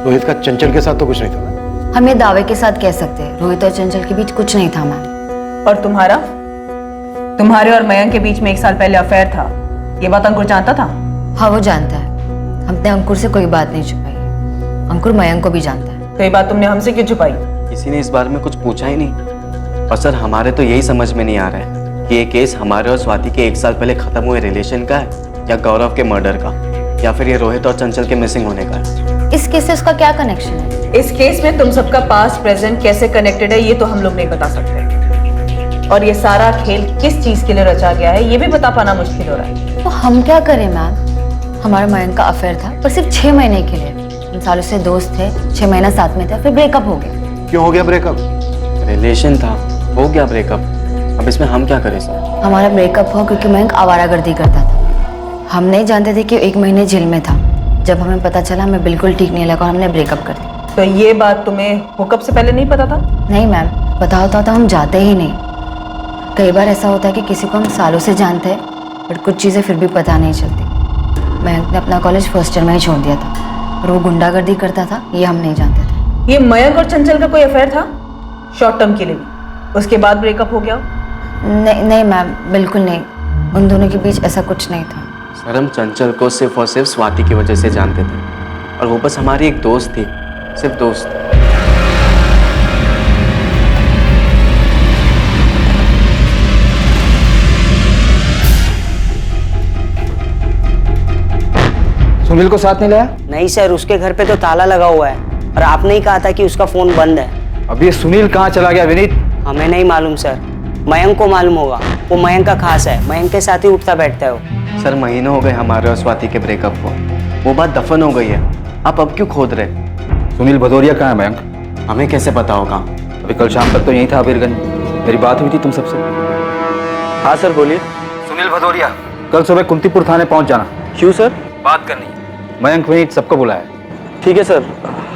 रोहित का चंचल के साथ तो कुछ नहीं था ना? हम ये दावे के साथ कह सकते हैं रोहित और चंचल के बीच कुछ नहीं था मैम। और तुम्हारा, तुम्हारे और मयंक के बीच में 1 साल पहले अफेयर था, ये बात अंकुर जानता था? हाँ, वो जानता है। हमने अंकुर से कोई बात नहीं छुपाई, अंकुर मयंक को भी जानता है। तो ये बात तुमने हमसे क्यों छुपाई? किसी ने इस बारे में कुछ पूछा ही नहीं। और सर, हमारे तो यही समझ में नहीं आ रहा है कि ये केस हमारे और स्वाति के 1 साल पहले खत्म हुए रिलेशन का है, या गौरव के मर्डर का, या फिर ये रोहित और चंचल के मिसिंग होने का है। इस केस से उसका क्या कनेक्शन है? इस केस में तुम सबका पास्ट प्रेजेंट कैसे कनेक्टेड है, ये तो हम लोग नहीं बता सकते, और ये सारा खेल किस चीज के लिए रचा गया है, ये भी बता पाना मुश्किल हो रहा है। तो हम क्या करें मैम? हमारा मयंक का अफेयर था, पर सिर्फ 6 महीने के लिए। हम सालों से दोस्त थे, 6 महीना साथ में थे, फिर ब्रेकअप हो गया। क्यों हो गया ब्रेकअप? रिलेशन था, हो गया ब्रेकअप। अब इसमें हम क्या करें सर? हमारा ब्रेकअप हुआ क्योंकि मयंक आवारागर्दी करता था। हम नहीं जानते थे कि 1 महीने जेल में था। जब हमें पता चला, हमें बिल्कुल ठीक नहीं लगा और हमने ब्रेकअप कर दिया। तो ये बात तुम्हें हुकअप से पहले नहीं पता था? नहीं मैम, पता होता तो हम जाते ही नहीं। कई बार ऐसा होता है कि किसी को हम सालों से जानते हैं, बट कुछ चीज़ें फिर भी पता नहीं चलती। मयंक ने अपना कॉलेज फर्स्ट ईयर में ही छोड़ दिया था, और वो गुंडागर्दी करता था, ये हम नहीं जानते थे। ये मयंक और चंचल का कोई अफेयर था? शॉर्ट टर्म के लिए भी। उसके बाद ब्रेकअप हो गया? नहीं नहीं मैम, बिल्कुल नहीं। उन दोनों के बीच ऐसा कुछ नहीं था। सर हम चंचल को सिर्फ और सिर्फ स्वाति की वजह से जानते थे और वो बस हमारी एक दोस्त थी, सिर्फ दोस्त। सुनील को साथ नहीं लाया? नहीं सर, उसके घर पे तो ताला लगा हुआ है और आपने ही कहा था कि उसका फोन बंद है। अब ये सुनील कहाँ चला गया विनीत? हमें नहीं मालूम सर, मयंक को मालूम होगा। वो मयंक का खास है, मयंक के साथ ही उठता बैठता है वो। सर महीनों हो गए हमारे और स्वाति के ब्रेकअप को, वो बात दफन हो गई है। आप अब क्यों खोद रहे? सुनील भदौरिया कहाँ है मयंक? हमें कैसे पता होगा? अभी कल शाम तक तो यहीं था अबीरगंज। मेरी बात हुई थी तुम सबसे। हाँ सर बोलिए। सुनील भदौरिया, कल सुबह कुंतीपुर थाने पहुंच जाना। क्यों सर? बात करनी। मयंक विनीत सबको बुलाया। ठीक है सर,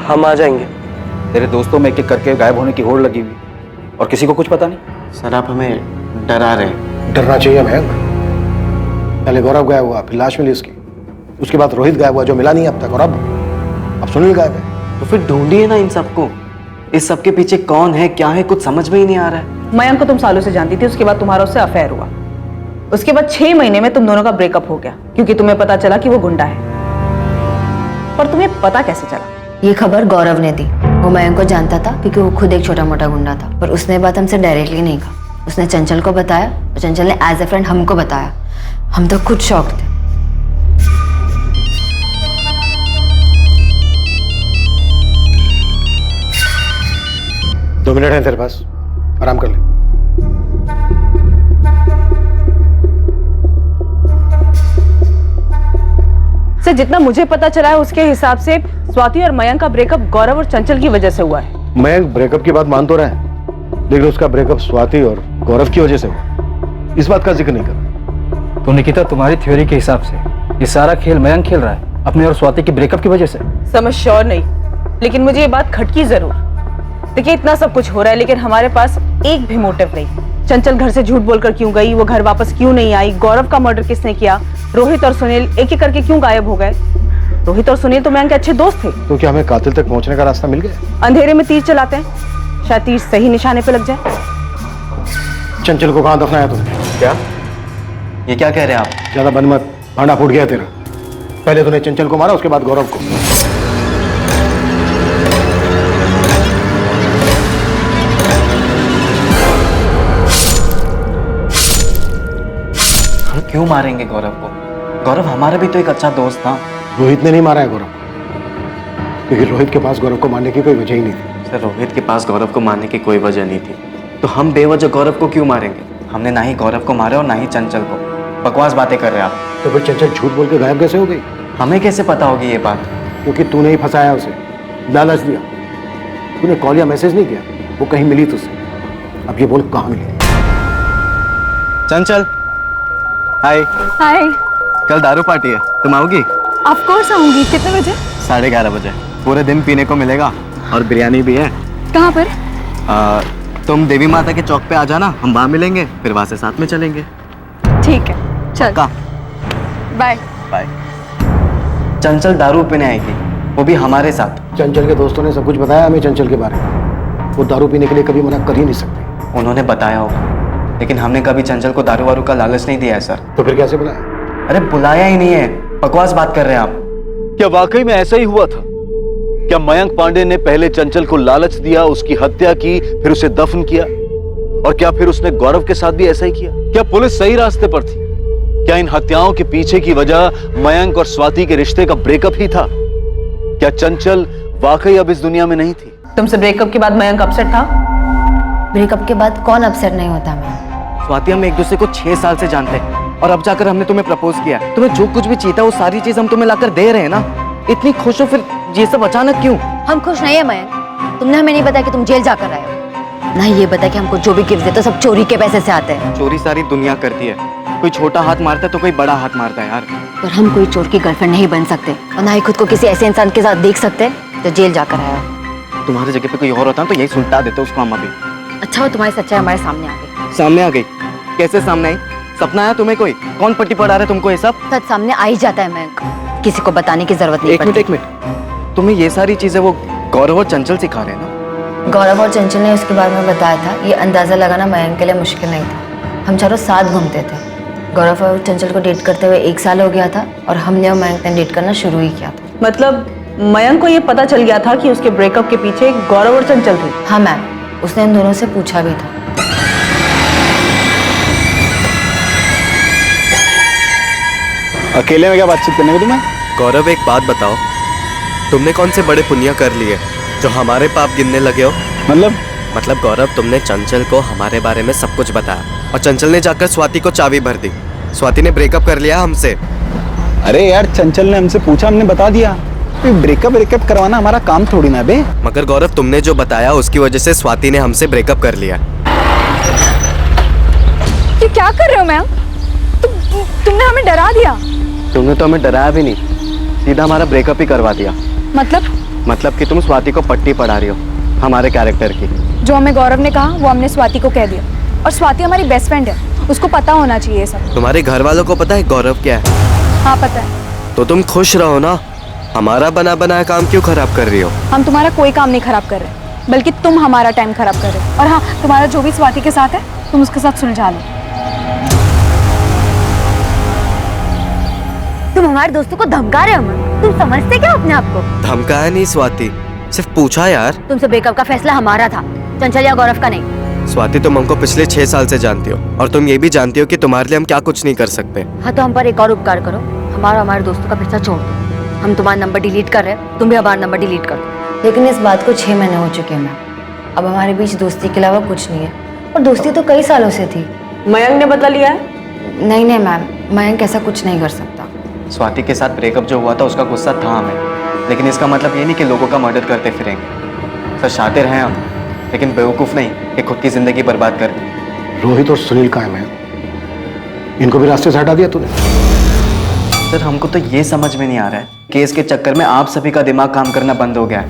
हम आ जाएंगे। तेरे दोस्तों में एक एक करके गायब होने की होड़ लगी हुई और किसी को कुछ पता नहीं। सर आप हमें डरा रहे हैं। डरना चाहिए मयंक। पहले गौरव गायब हुआ, फिर लाश मिली उसकी, उसके बाद रोहित गायब हुआ जो मिला नहीं अब तक, और अब सुनील गायब है। तो फिर ढूंढिए ना इन सबको। इस सब के पीछे कौन है, क्या है, कुछ समझ में ही नहीं आ रहा है। मयंक को तुम सालों से जानती थी, उसके बाद तुम्हारा उससे अफेयर हुआ। उसके बाद 6 महीने में तुम दोनों का ब्रेकअप हो गया क्योंकि तुम्हें पता चला कि वो गुंडा है। पर तुम्हें पता कैसे चला? ये खबर गौरव ने दी। वो मयंक को जानता था क्योंकि वो खुद एक छोटा मोटा गुंडा था, पर उसने बात हमसे डायरेक्टली नहीं कहा। उसने चंचल को बताया और चंचल ने एज ए फ्रेंड हमको बताया। हम तो खुद शॉक थे। 2 मिनट है तेरे पास, आराम कर ले। सर जितना मुझे पता चला है उसके हिसाब से स्वाति और मयंक का ब्रेकअप गौरव और चंचल की वजह से हुआ है। मयंक ब्रेकअप की बात मान तो रहा है, लेकिन उसका ब्रेकअप स्वाति और गौरव की वजह से हुआ, इस बात का जिक्र नहीं कर रहा। तो निकिता, तुम्हारी थ्योरी के हिसाब से ये सारा खेल मयंक खेल रहा है अपने और स्वाति की ब्रेकअप की वजह से? समझ श्योर नहीं, लेकिन मुझे ये बात खटकी जरूर। देखिए इतना सब कुछ हो रहा है लेकिन हमारे पास एक भी मोटिव नहीं। चंचल घर से झूठ बोलकर क्यों गई, वो घर वापस क्यों नहीं आई, गौरव का मर्डर किसने किया, रोहित और सुनील एक एक करके क्यों गायब हो गए। रोहित और सुनील तो मयंक के अच्छे दोस्त थे। तो क्या हमें कातिल तक पहुंचने का रास्ता मिल गया? अंधेरे में तीर चलाते हैं, शायद तीर सही निशाने पे लग जाए। चंचल को कहां दफनाया तुमने? क्या ये क्या कह रहे हैं आप? ज्यादा बन मत, भांडा फूट गया तेरा। पहले तूने चंचल को मारा, उसके बाद गौरव को। हम क्यों मारेंगे गौरव को? गौरव हमारा भी तो एक अच्छा दोस्त था। रोहित ने नहीं मारा है गौरव को, क्योंकि रोहित के पास गौरव को मारने की कोई वजह ही नहीं थी। सर रोहित के पास गौरव को मारने की कोई वजह नहीं थी, तो हम बेवजह गौरव को क्यों मारेंगे? हमने ना ही गौरव को मारा और ना ही चंचल को। बकवास बातें कर रहे हैं आप। तो फिर चंचल झूठ बोल के गायब कैसे हो गई? हमें कैसे पता होगी ये बात? क्योंकि तूने ही फंसाया उसे, लालच दिया। तूने कॉल या मैसेज नहीं किया, वो कहीं मिली तुझसे। अब ये बोल कहाँ मिली? चंचल हाय। हाय। कल दारू पार्टी है, तुम आओगी? ऑफ कोर्स आऊंगी। कितने बजे? 11:30 बजे। पूरे दिन पीने को मिलेगा और बिरयानी भी है। कहाँ पर? तुम देवी माता के चौक पे आ जाना, हम वहाँ मिलेंगे, फिर वहाँ से साथ में चलेंगे। ठीक है चल। Bye bye. चंचल दारू पीने आएगी, वो भी हमारे साथ। चंचल के दोस्तों ने सब कुछ बताया हमें चंचल के बारे में। वो दारू पीने के लिए कभी मना कर ही नहीं सकते। उन्होंने बताया होगा, लेकिन हमने कभी चंचल को दारू वारू का लालच नहीं दिया है सर। तो फिर कैसे बुलाया? अरे बुलाया ही नहीं है, बकवास बात कर रहे हैं आप। क्या वाकई में ऐसा ही हुआ था? क्या मयंक पांडे ने पहले चंचल को लालच दिया, उसकी हत्या की, फिर उसे दफन किया? और क्या फिर उसने गौरव के साथ भी ऐसा ही किया? क्या पुलिस सही रास्ते पर थी? क्या इन हत्याओं के पीछे की वजह मयंक और स्वाति के रिश्ते का ब्रेकअप ही था? क्या चंचल वाकई अब इस दुनिया में नहीं थी? तुमसे ब्रेकअप के बाद मयंक अपसेट था? ब्रेकअप के बाद कौन अपसेट नहीं होता मैं? स्वाति हम एक दूसरे को 6 साल से जानते हैं और अब जाकर हमने तुम्हें प्रपोज किया। तुम्हें जो कुछ भी चाहिए वो सारी चीज हम तुम्हें लाकर दे रहे हैं ना। इतनी खुश हो, फिर ये सब अचानक क्यों? हम खुश नहीं है मयंक। तुमने हमें नहीं बताया कि तुम जेल जाकर आए हो, ना ये बताया कि हमको जो भी गिफ्ट देते सब चोरी के पैसे से आते हैं। चोरी सारी दुनिया करती है, कोई छोटा हाथ मारता है तो कोई बड़ा हाथ मारता है यार। पर हम कोई चोर की गर्लफ्रेंड नहीं बन सकते और ना ही खुद को किसी ऐसे इंसान के साथ देख सकते जो जेल जाकर आया हो। तुम्हारी जगह पे कोई और होता तो यही सुलटा देते उसको हम अभी। अच्छा हो तुम्हारी सच्चाई हमारे सामने आ गई। सामने आ गई? कैसे सामने आई? सपना आया तुम्हें कोई? कौन पट्टी पढ़ा रहा है तुमको ये सब? सच सामने आ ही जाता है मयंक, किसी को बताने की जरूरत नहीं। एक मिनट, तुम्हें ये सारी चीजें वो गौरव और चंचल सिखा रहे हैं ना? गौरव और चंचल ने उसके बारे में बताया था। ये अंदाज़ा लगाना मयंक के लिए मुश्किल नहीं था। हम चारों साथ घूमते थे। गौरव और चंचल को डेट करते हुए 1 साल हो गया था और हमने और मयंक ने डेट करना शुरू ही किया था। मतलब मयंक को ये पता चल गया था कि उसके ब्रेकअप के पीछे गौरव और चंचल थे? हाँ मैम, उसने इन दोनों से पूछा भी था। अकेले में क्या बातचीत करने को तुम्हें? गौरव एक बात बताओ, तुमने कौन से बड़े पुण्य कर लिए जो हमारे पाप गिनने लगे हो? मतलब गौरव, तुमने चंचल को हमारे बारे में सब कुछ बताया और चंचल ने जाकर स्वाति को चाबी भर दी। स्वाति ने ब्रेकअप कर लिया हमसे। अरे यार, चंचल ने हमसे पूछा, हमने बता दिया। ब्रेकअप करवाना हमारा काम थोड़ी ना बे। मगर गौरव, तुमने जो बताया उसकी वजह से स्वाति ने हमसे ब्रेकअप कर लिया। ये क्या कर रहे हो मैम? तुमने हमें डरा दिया। तुमने तो हमें डराया भी नहीं, सीधा हमारा ब्रेकअप ही करवा दिया। मतलब कि तुम स्वाति को पट्टी पढ़ा रही हो हमारे कैरेक्टर की। जो हमें गौरव ने कहा वो हमने स्वाति को कह दिया, और स्वाति हमारी बेस्ट फ्रेंड है, उसको पता होना चाहिए सब। तुम्हारे घर वालों को पता है गौरव क्या है? हाँ पता है। तो तुम खुश रहो ना, हमारा बना बनाया काम क्यों खराब कर रही हो? हम तुम्हारा कोई काम नहीं खराब कर रहे, बल्कि तुम हमारा टाइम खराब कर रहे हो। और हाँ, तुम्हारा जो भी स्वाति के साथ है तुम उसके साथ सुलझा लो। तुम हमारे दोस्तों को धमका रहे हो। तुम समझते क्या अपने आप को? धमकाया नहीं स्वाति, सिर्फ पूछा यार। तुमसे ब्रेकअप का फैसला हमारा था, चंचल या गौरव का नहीं। स्वाति, तुम हमको पिछले 6 साल से जानती हो और तुम ये भी जानती हो कि तुम्हारे लिए हम क्या कुछ नहीं कर सकते। हाँ तो हम पर एक और उपकार करो, हमारे दोस्तों का पीछा छोड़ दो। हम तुम्हारा नंबर डिलीट कर रहे हैं, तुम भी हमारा नंबर डिलीट कर दो। लेकिन इस बात को 6 महीने हो चुके हैं मैम। अब हमारे बीच दोस्ती के अलावा कुछ नहीं है, और दोस्ती तो कई सालों से थी। मयंक ने बदला लिया है? नहीं मैम, मयंक ऐसा कुछ नहीं कर सकता। स्वाति के साथ ब्रेकअप जो हुआ था उसका गुस्सा था हमें, लेकिन इसका मतलब ये नहीं कि लोगों का मर्डर करते फिरेंगे। सर शातिर हैं हम, लेकिन बेवकूफ़ नहीं कि खुद की जिंदगी बर्बाद कर दी। रोहित और सुनील कहाँ हैं? इनको भी रास्ते से हटा दिया तूने? सर हमको तो ये समझ में नहीं आ रहा है, केस के चक्कर में आप सभी का दिमाग काम करना बंद हो गया है।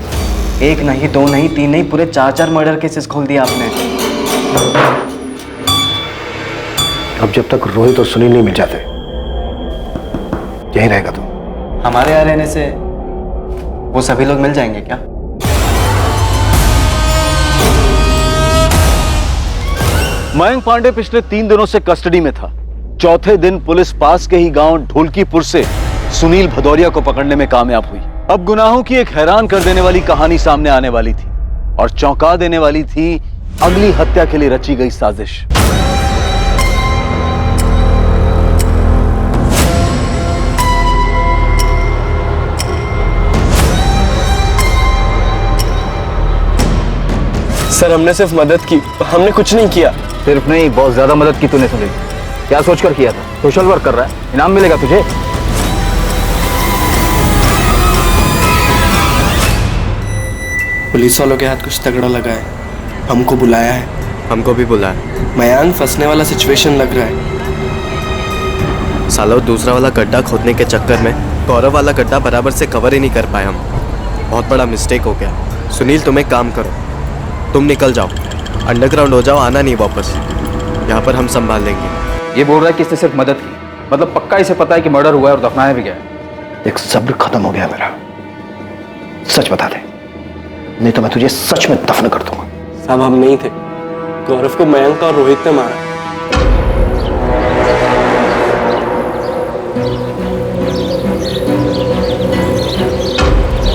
1 नहीं, 2 नहीं, 3 नहीं, पूरे 4 मर्डर केसेस खोल दिए आपने। अब जब तक रोहित और सुनील नहीं मिल जाते यही रहेगा तू। हमारे यहाँ रहने से वो सभी लोग मिल जाएंगे क्या? मयंक पांडे पिछले 3 दिनों से कस्टडी में था। चौथे दिन पुलिस पास के ही गांव ढोलकीपुर से सुनील भदौरिया को पकड़ने में कामयाब हुई। अब गुनाहों की एक हैरान कर देने वाली कहानी सामने आने वाली थी और चौंका देने वाली थी अगली हत्या के लिए रची गई साजिश। सर हमने सिर्फ मदद की, हमने कुछ नहीं किया। सिर्फ नहीं, बहुत ज्यादा मदद की तूने सुनील। क्या सोचकर किया था? सोशल वर्क कर रहा है, इनाम मिलेगा तुझे। पुलिस वालों के हाथ कुछ तगड़ा लगा है, हमको बुलाया है। हमको भी बुलाया। मयांक फंसने वाला सिचुएशन लग रहा है। सालों दूसरा वाला गड्ढा खोदने के चक्कर में गौरव वाला गड्ढा बराबर से कवर ही नहीं कर पाए हम। बहुत बड़ा मिस्टेक हो गया। सुनील तुम एक काम करो, तुम निकल जाओ, अंडरग्राउंड हो जाओ, आना नहीं वापस। यहाँ पर हम संभाल लेंगे। ये बोल रहा है कि इसने सिर्फ मदद की, मतलब पक्का इसे पता है कि मर्डर हुआ है और दफनाया भी गया है। एक सब्र खत्म हो गया मेरा। सच बता दे, नहीं तो मैं तुझे सच में दफन कर दूंगा। साहब हम नहीं थे, गौरव को मयंक और रोहित ने मारा।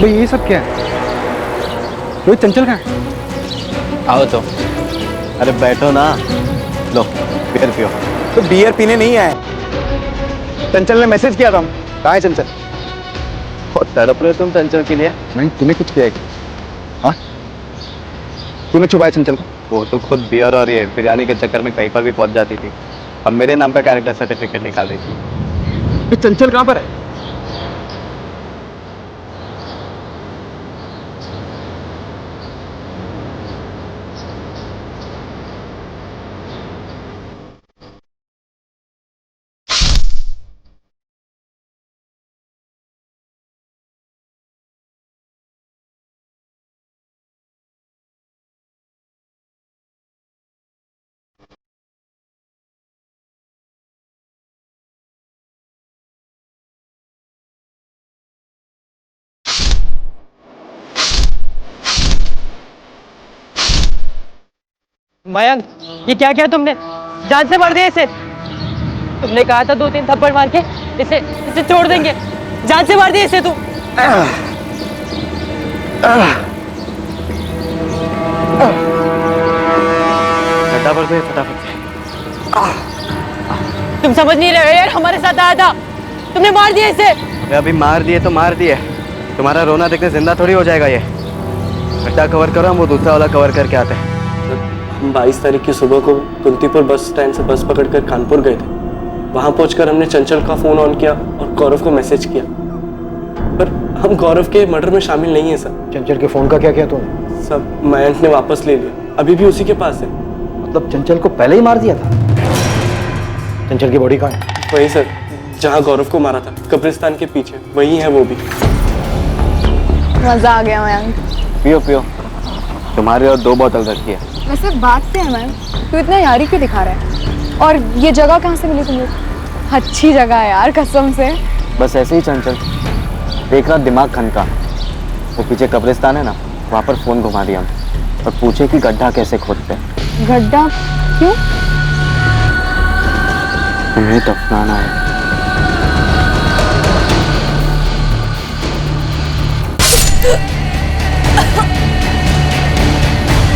भाई ये सब क्या है? रोहित, चंचल कहाँ है? आओ तो। अरे बैठो ना, लो बियर पियो। तो बियर पीने नहीं आए, चंचल ने मैसेज किया था। कहाँ है चंचल? बहुत तड़प रहे हो तुम चंचल के लिए। नहीं, तूने कुछ किया है? हाँ, तूने छुपाया चंचल को? वो तो खुद बियर और ये बिरयानी के चक्कर में कहीं पर भी पहुंच जाती थी। अब मेरे नाम पे कैरेक्टर सर्टिफिकेट निकाल रही थी। चंचल कहाँ पर है? मयंक, ये क्या किया तुमने? जान से मार दिया इसे। तुमने कहा था 2-3 थप्पड़ मार के इसे इसे छोड़ देंगे। जान से मार दिया इसे तुम। फटाफट से। तुम समझ नहीं रहे हो यार, हमारे साथ आया था, तुमने मार दिया इसे। अभी मार दिए तो मार दिए, तुम्हारा रोना देखने जिंदा थोड़ी हो जाएगा ये। गड्ढा कवर करो, हम वो दूसरा वाला कवर करके आते हैं। हम 22 तारीख की सुबह को कुंतीपुर बस स्टैंड से बस पकड़कर कानपुर गए थे। वहां पहुंचकर हमने चंचल का फोन ऑन किया और गौरव को मैसेज किया, पर हम गौरव के मर्डर में शामिल नहीं है सर। चंचल के फोन का क्या किया तुमने? सब मयंक ने वापस ले लिया, अभी भी उसी के पास है। मतलब चंचल को पहले ही मार दिया था? चंचल की बॉडी कहाँ है? वही सर, जहाँ गौरव को मारा था, कब्रिस्तान के पीछे, वही है वो भी। मजा आ गया मयंक। पियो पियो, तुम्हारे और 2 बोतल रखी है। वैसे बात क्या है मैम, तू इतना यारी क्यों दिखा रहा है? और ये जगह कहाँ से मिली तुमको? अच्छी जगह है यार, कसम से। बस ऐसे ही चंचल देख रहा, दिमाग खनका। वो पीछे कब्रिस्तान है ना, वहाँ पर फोन घुमा दिया और पूछे कि गड्ढा कैसे खोदते। गड्ढा क्यों? तुम्हें दफनाना है।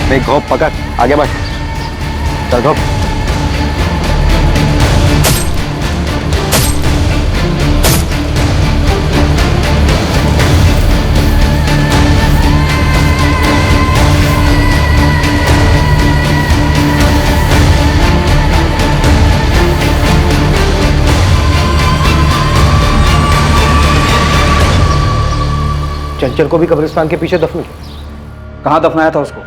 नहीं घोप पकड़, आगे बढ़, चल घोप। चंचल को भी कब्रिस्तान के पीछे दफन किया? कहाँ दफनाया था उसको?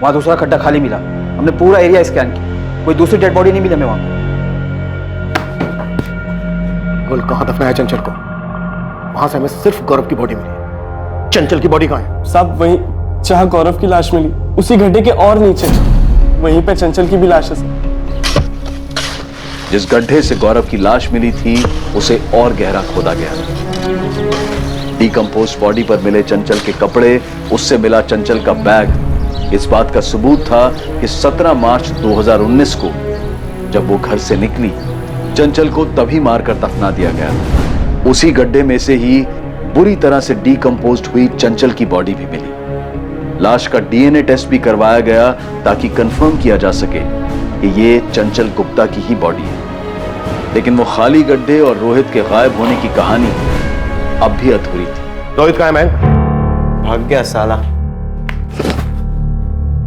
वहाँ दूसरा खड्डा खाली मिला, हमने पूरा एरिया स्कैन किया, कोई दूसरी डेड बॉडी नहीं मिली हमें वहाँ। बोल कहाँ दफनाया चंचल को? वहां से हमें सिर्फ गौरव की बॉडी मिली। चंचल की बॉडी कहाँ है? सब वही जहाँ गौरव की लाश मिली, उसी गड्ढे के और नीचे, वहीं पे चंचल की भी लाश है सर। जिस गड्ढे से गौरव की लाश मिली थी उसे और गहरा खोदा गया। डिकम्पोज बॉडी पर मिले चंचल के कपड़े, उससे मिला चंचल का बैग इस बात का सबूत था कि 17 मार्च 2019 को जब वो घर से निकली, चंचल को तभी मारकर दफना दिया गया। उसी गड्ढे में से ही बुरी तरह से डिकम्पोज्ड हुई चंचल की बॉडी भी मिली। लाश का डीएनए टेस्ट भी करवाया गया ताकि कंफर्म किया जा सके कि ये चंचल गुप्ता की ही बॉडी है। लेकिन वो खाली गड्ढे और रोहित के गायब होने की कहानी अब भी अधूरी थी। रोहित कहाँ है मैन? भाग गया साला।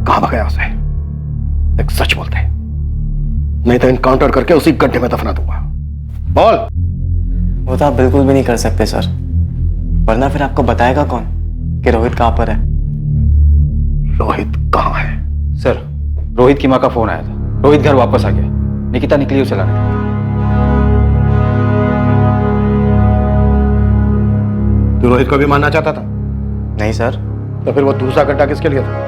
कहाँ भाग गया उसे? एक सच बोलते हैं, नहीं तो इनकाउंटर करके उसी गड्ढे में दफना दूंगा। बोल। वो तो आप बिल्कुल भी नहीं कर सकते सर, वरना फिर आपको बताएगा कौन कि रोहित कहाँ पर है? रोहित कहाँ है? सर, रोहित की माँ का फोन आया था, रोहित घर वापस आ गया, निकिता निकली उसे लाने। तू रोहित को भी मारना चाहता था? नहीं सर। तो फिर वो दूसरा गड्ढा किसके लिए था?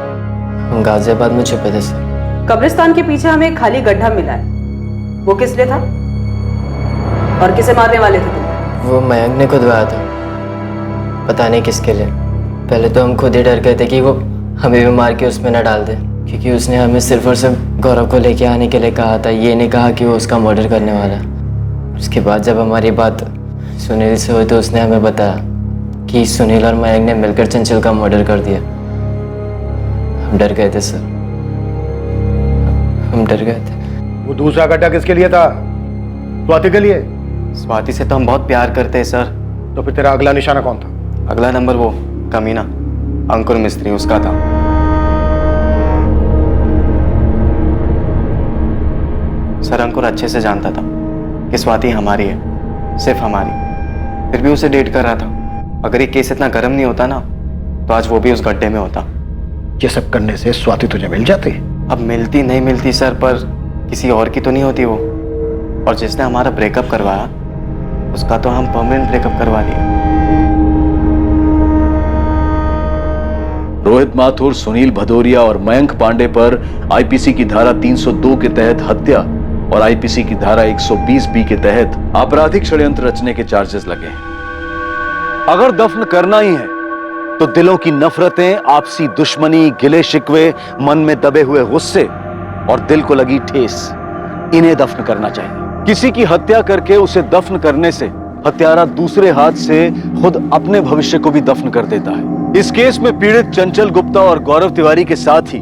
हम गाजियाबाद में छुपे थे सर। कब्रिस्तान के पीछे हमें एक खाली गड्ढा मिला है, वो किस लिए था और किसे मारने वाले थे तुम? वो मयंक ने खुदवाया था, पता नहीं किसके लिए। पहले तो हम खुद ही डर गए थे कि वो हमें भी मार के उसमें न डाल दे, क्योंकि उसने हमें सिर्फ और सिर्फ गौरव को लेके आने के लिए कहा था, ये नहीं कहा कि वो उसका मर्डर करने वाला है। उसके बाद जब हमारी बात सुनील से हुई तो उसने हमें बताया कि सुनील और मयंक ने मिलकर चंचल का मर्डर कर दिया। हम डर गए थे सर, हम डर गए थे। वो दूसरा गड्ढा किसके लिए था? स्वाति के लिए? स्वाति से तो हम बहुत प्यार करते हैं सर। तो फिर तेरा अगला निशाना कौन था? अगला नंबर वो कमीना अंकुर मिस्त्री, उसका था। सर अंकुर अच्छे से जानता था कि स्वाति हमारी है, सिर्फ हमारी, फिर भी उसे डेट कर रहा था। अगर ये केस इतना गर्म नहीं होता ना तो आज वो भी उस गड्ढे में होता। ये सब करने से स्वाति तुझे मिल जाती? अब मिलती नहीं मिलती सर, पर किसी और की तो नहीं होती वो। और जिसने हमारा ब्रेकअप करवाया उसका तो हम परमानेंट ब्रेकअप करवा दिया। रोहित माथुर, सुनील भदौरिया और मयंक पांडे पर आईपीसी की धारा 302 के तहत हत्या और आईपीसी की धारा 120 के तहत आपराधिक षड्यंत्र रचने के चार्जेस लगे हैं। अगर दफन करना ही है तो दिलों की नफरतें, आपसी दुश्मनी, गिले शिकवे, मन में दबे हुए गुस्से और दिल को लगी ठेस, इन्हें दफन करना चाहिए। किसी की हत्या करके उसे दफन करने से हत्यारा दूसरे हाथ से खुद अपने भविष्य को भी दफन कर देता है। इस केस में पीड़ित चंचल गुप्ता और गौरव तिवारी के साथ ही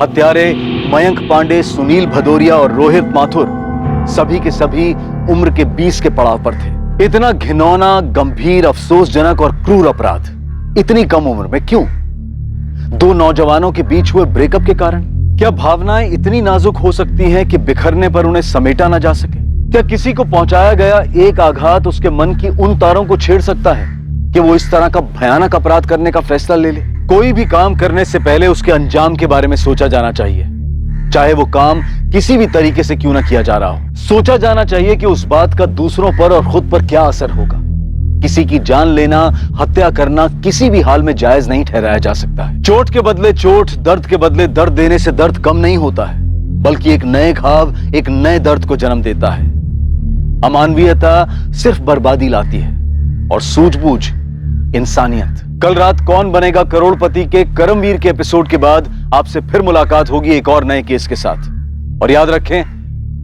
हत्यारे मयंक पांडे, सुनील भदौरिया और रोहित माथुर सभी के सभी उम्र के 20 के पड़ाव पर थे। इतना घिनौना, गंभीर, अफसोसजनक और क्रूर अपराध इतनी कम उम्र में क्यों? दो नौजवानों के बीच हुए ब्रेकअप के कारण? क्या भावनाएं इतनी नाजुक हो सकती हैं कि बिखरने पर उन्हें समेटा ना जा सके? क्या किसी को पहुंचाया गया एक आघात उसके मन की उन तारों को छेड़ सकता है कि वो इस तरह का भयानक अपराध करने का फैसला ले ले? कोई भी काम करने से पहले उसके अंजाम के बारे में सोचा जाना चाहिए, चाहे वो काम किसी भी तरीके से क्यों ना किया जा रहा हो। सोचा जाना चाहिए कि उस बात का दूसरों पर और खुद पर क्या असर होगा। किसी की जान लेना, हत्या करना किसी भी हाल में जायज नहीं ठहराया जा सकता है। चोट के बदले चोट, दर्द के बदले दर्द देने से दर्द कम नहीं होता है, बल्कि एक नए घाव एक नए दर्द को जन्म देता है। अमानवीयता सिर्फ बर्बादी लाती है और सूझबूझ इंसानियत। कल रात कौन बनेगा करोड़पति के करमवीर के एपिसोड के बाद आपसे फिर मुलाकात होगी एक और नए केस के साथ। और याद रखें,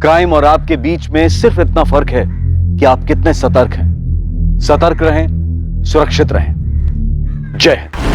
क्राइम और आपके बीच में सिर्फ इतना फर्क है कि आप कितने सतर्क हैं। सतर्क रहें, सुरक्षित रहें। जय हिंद।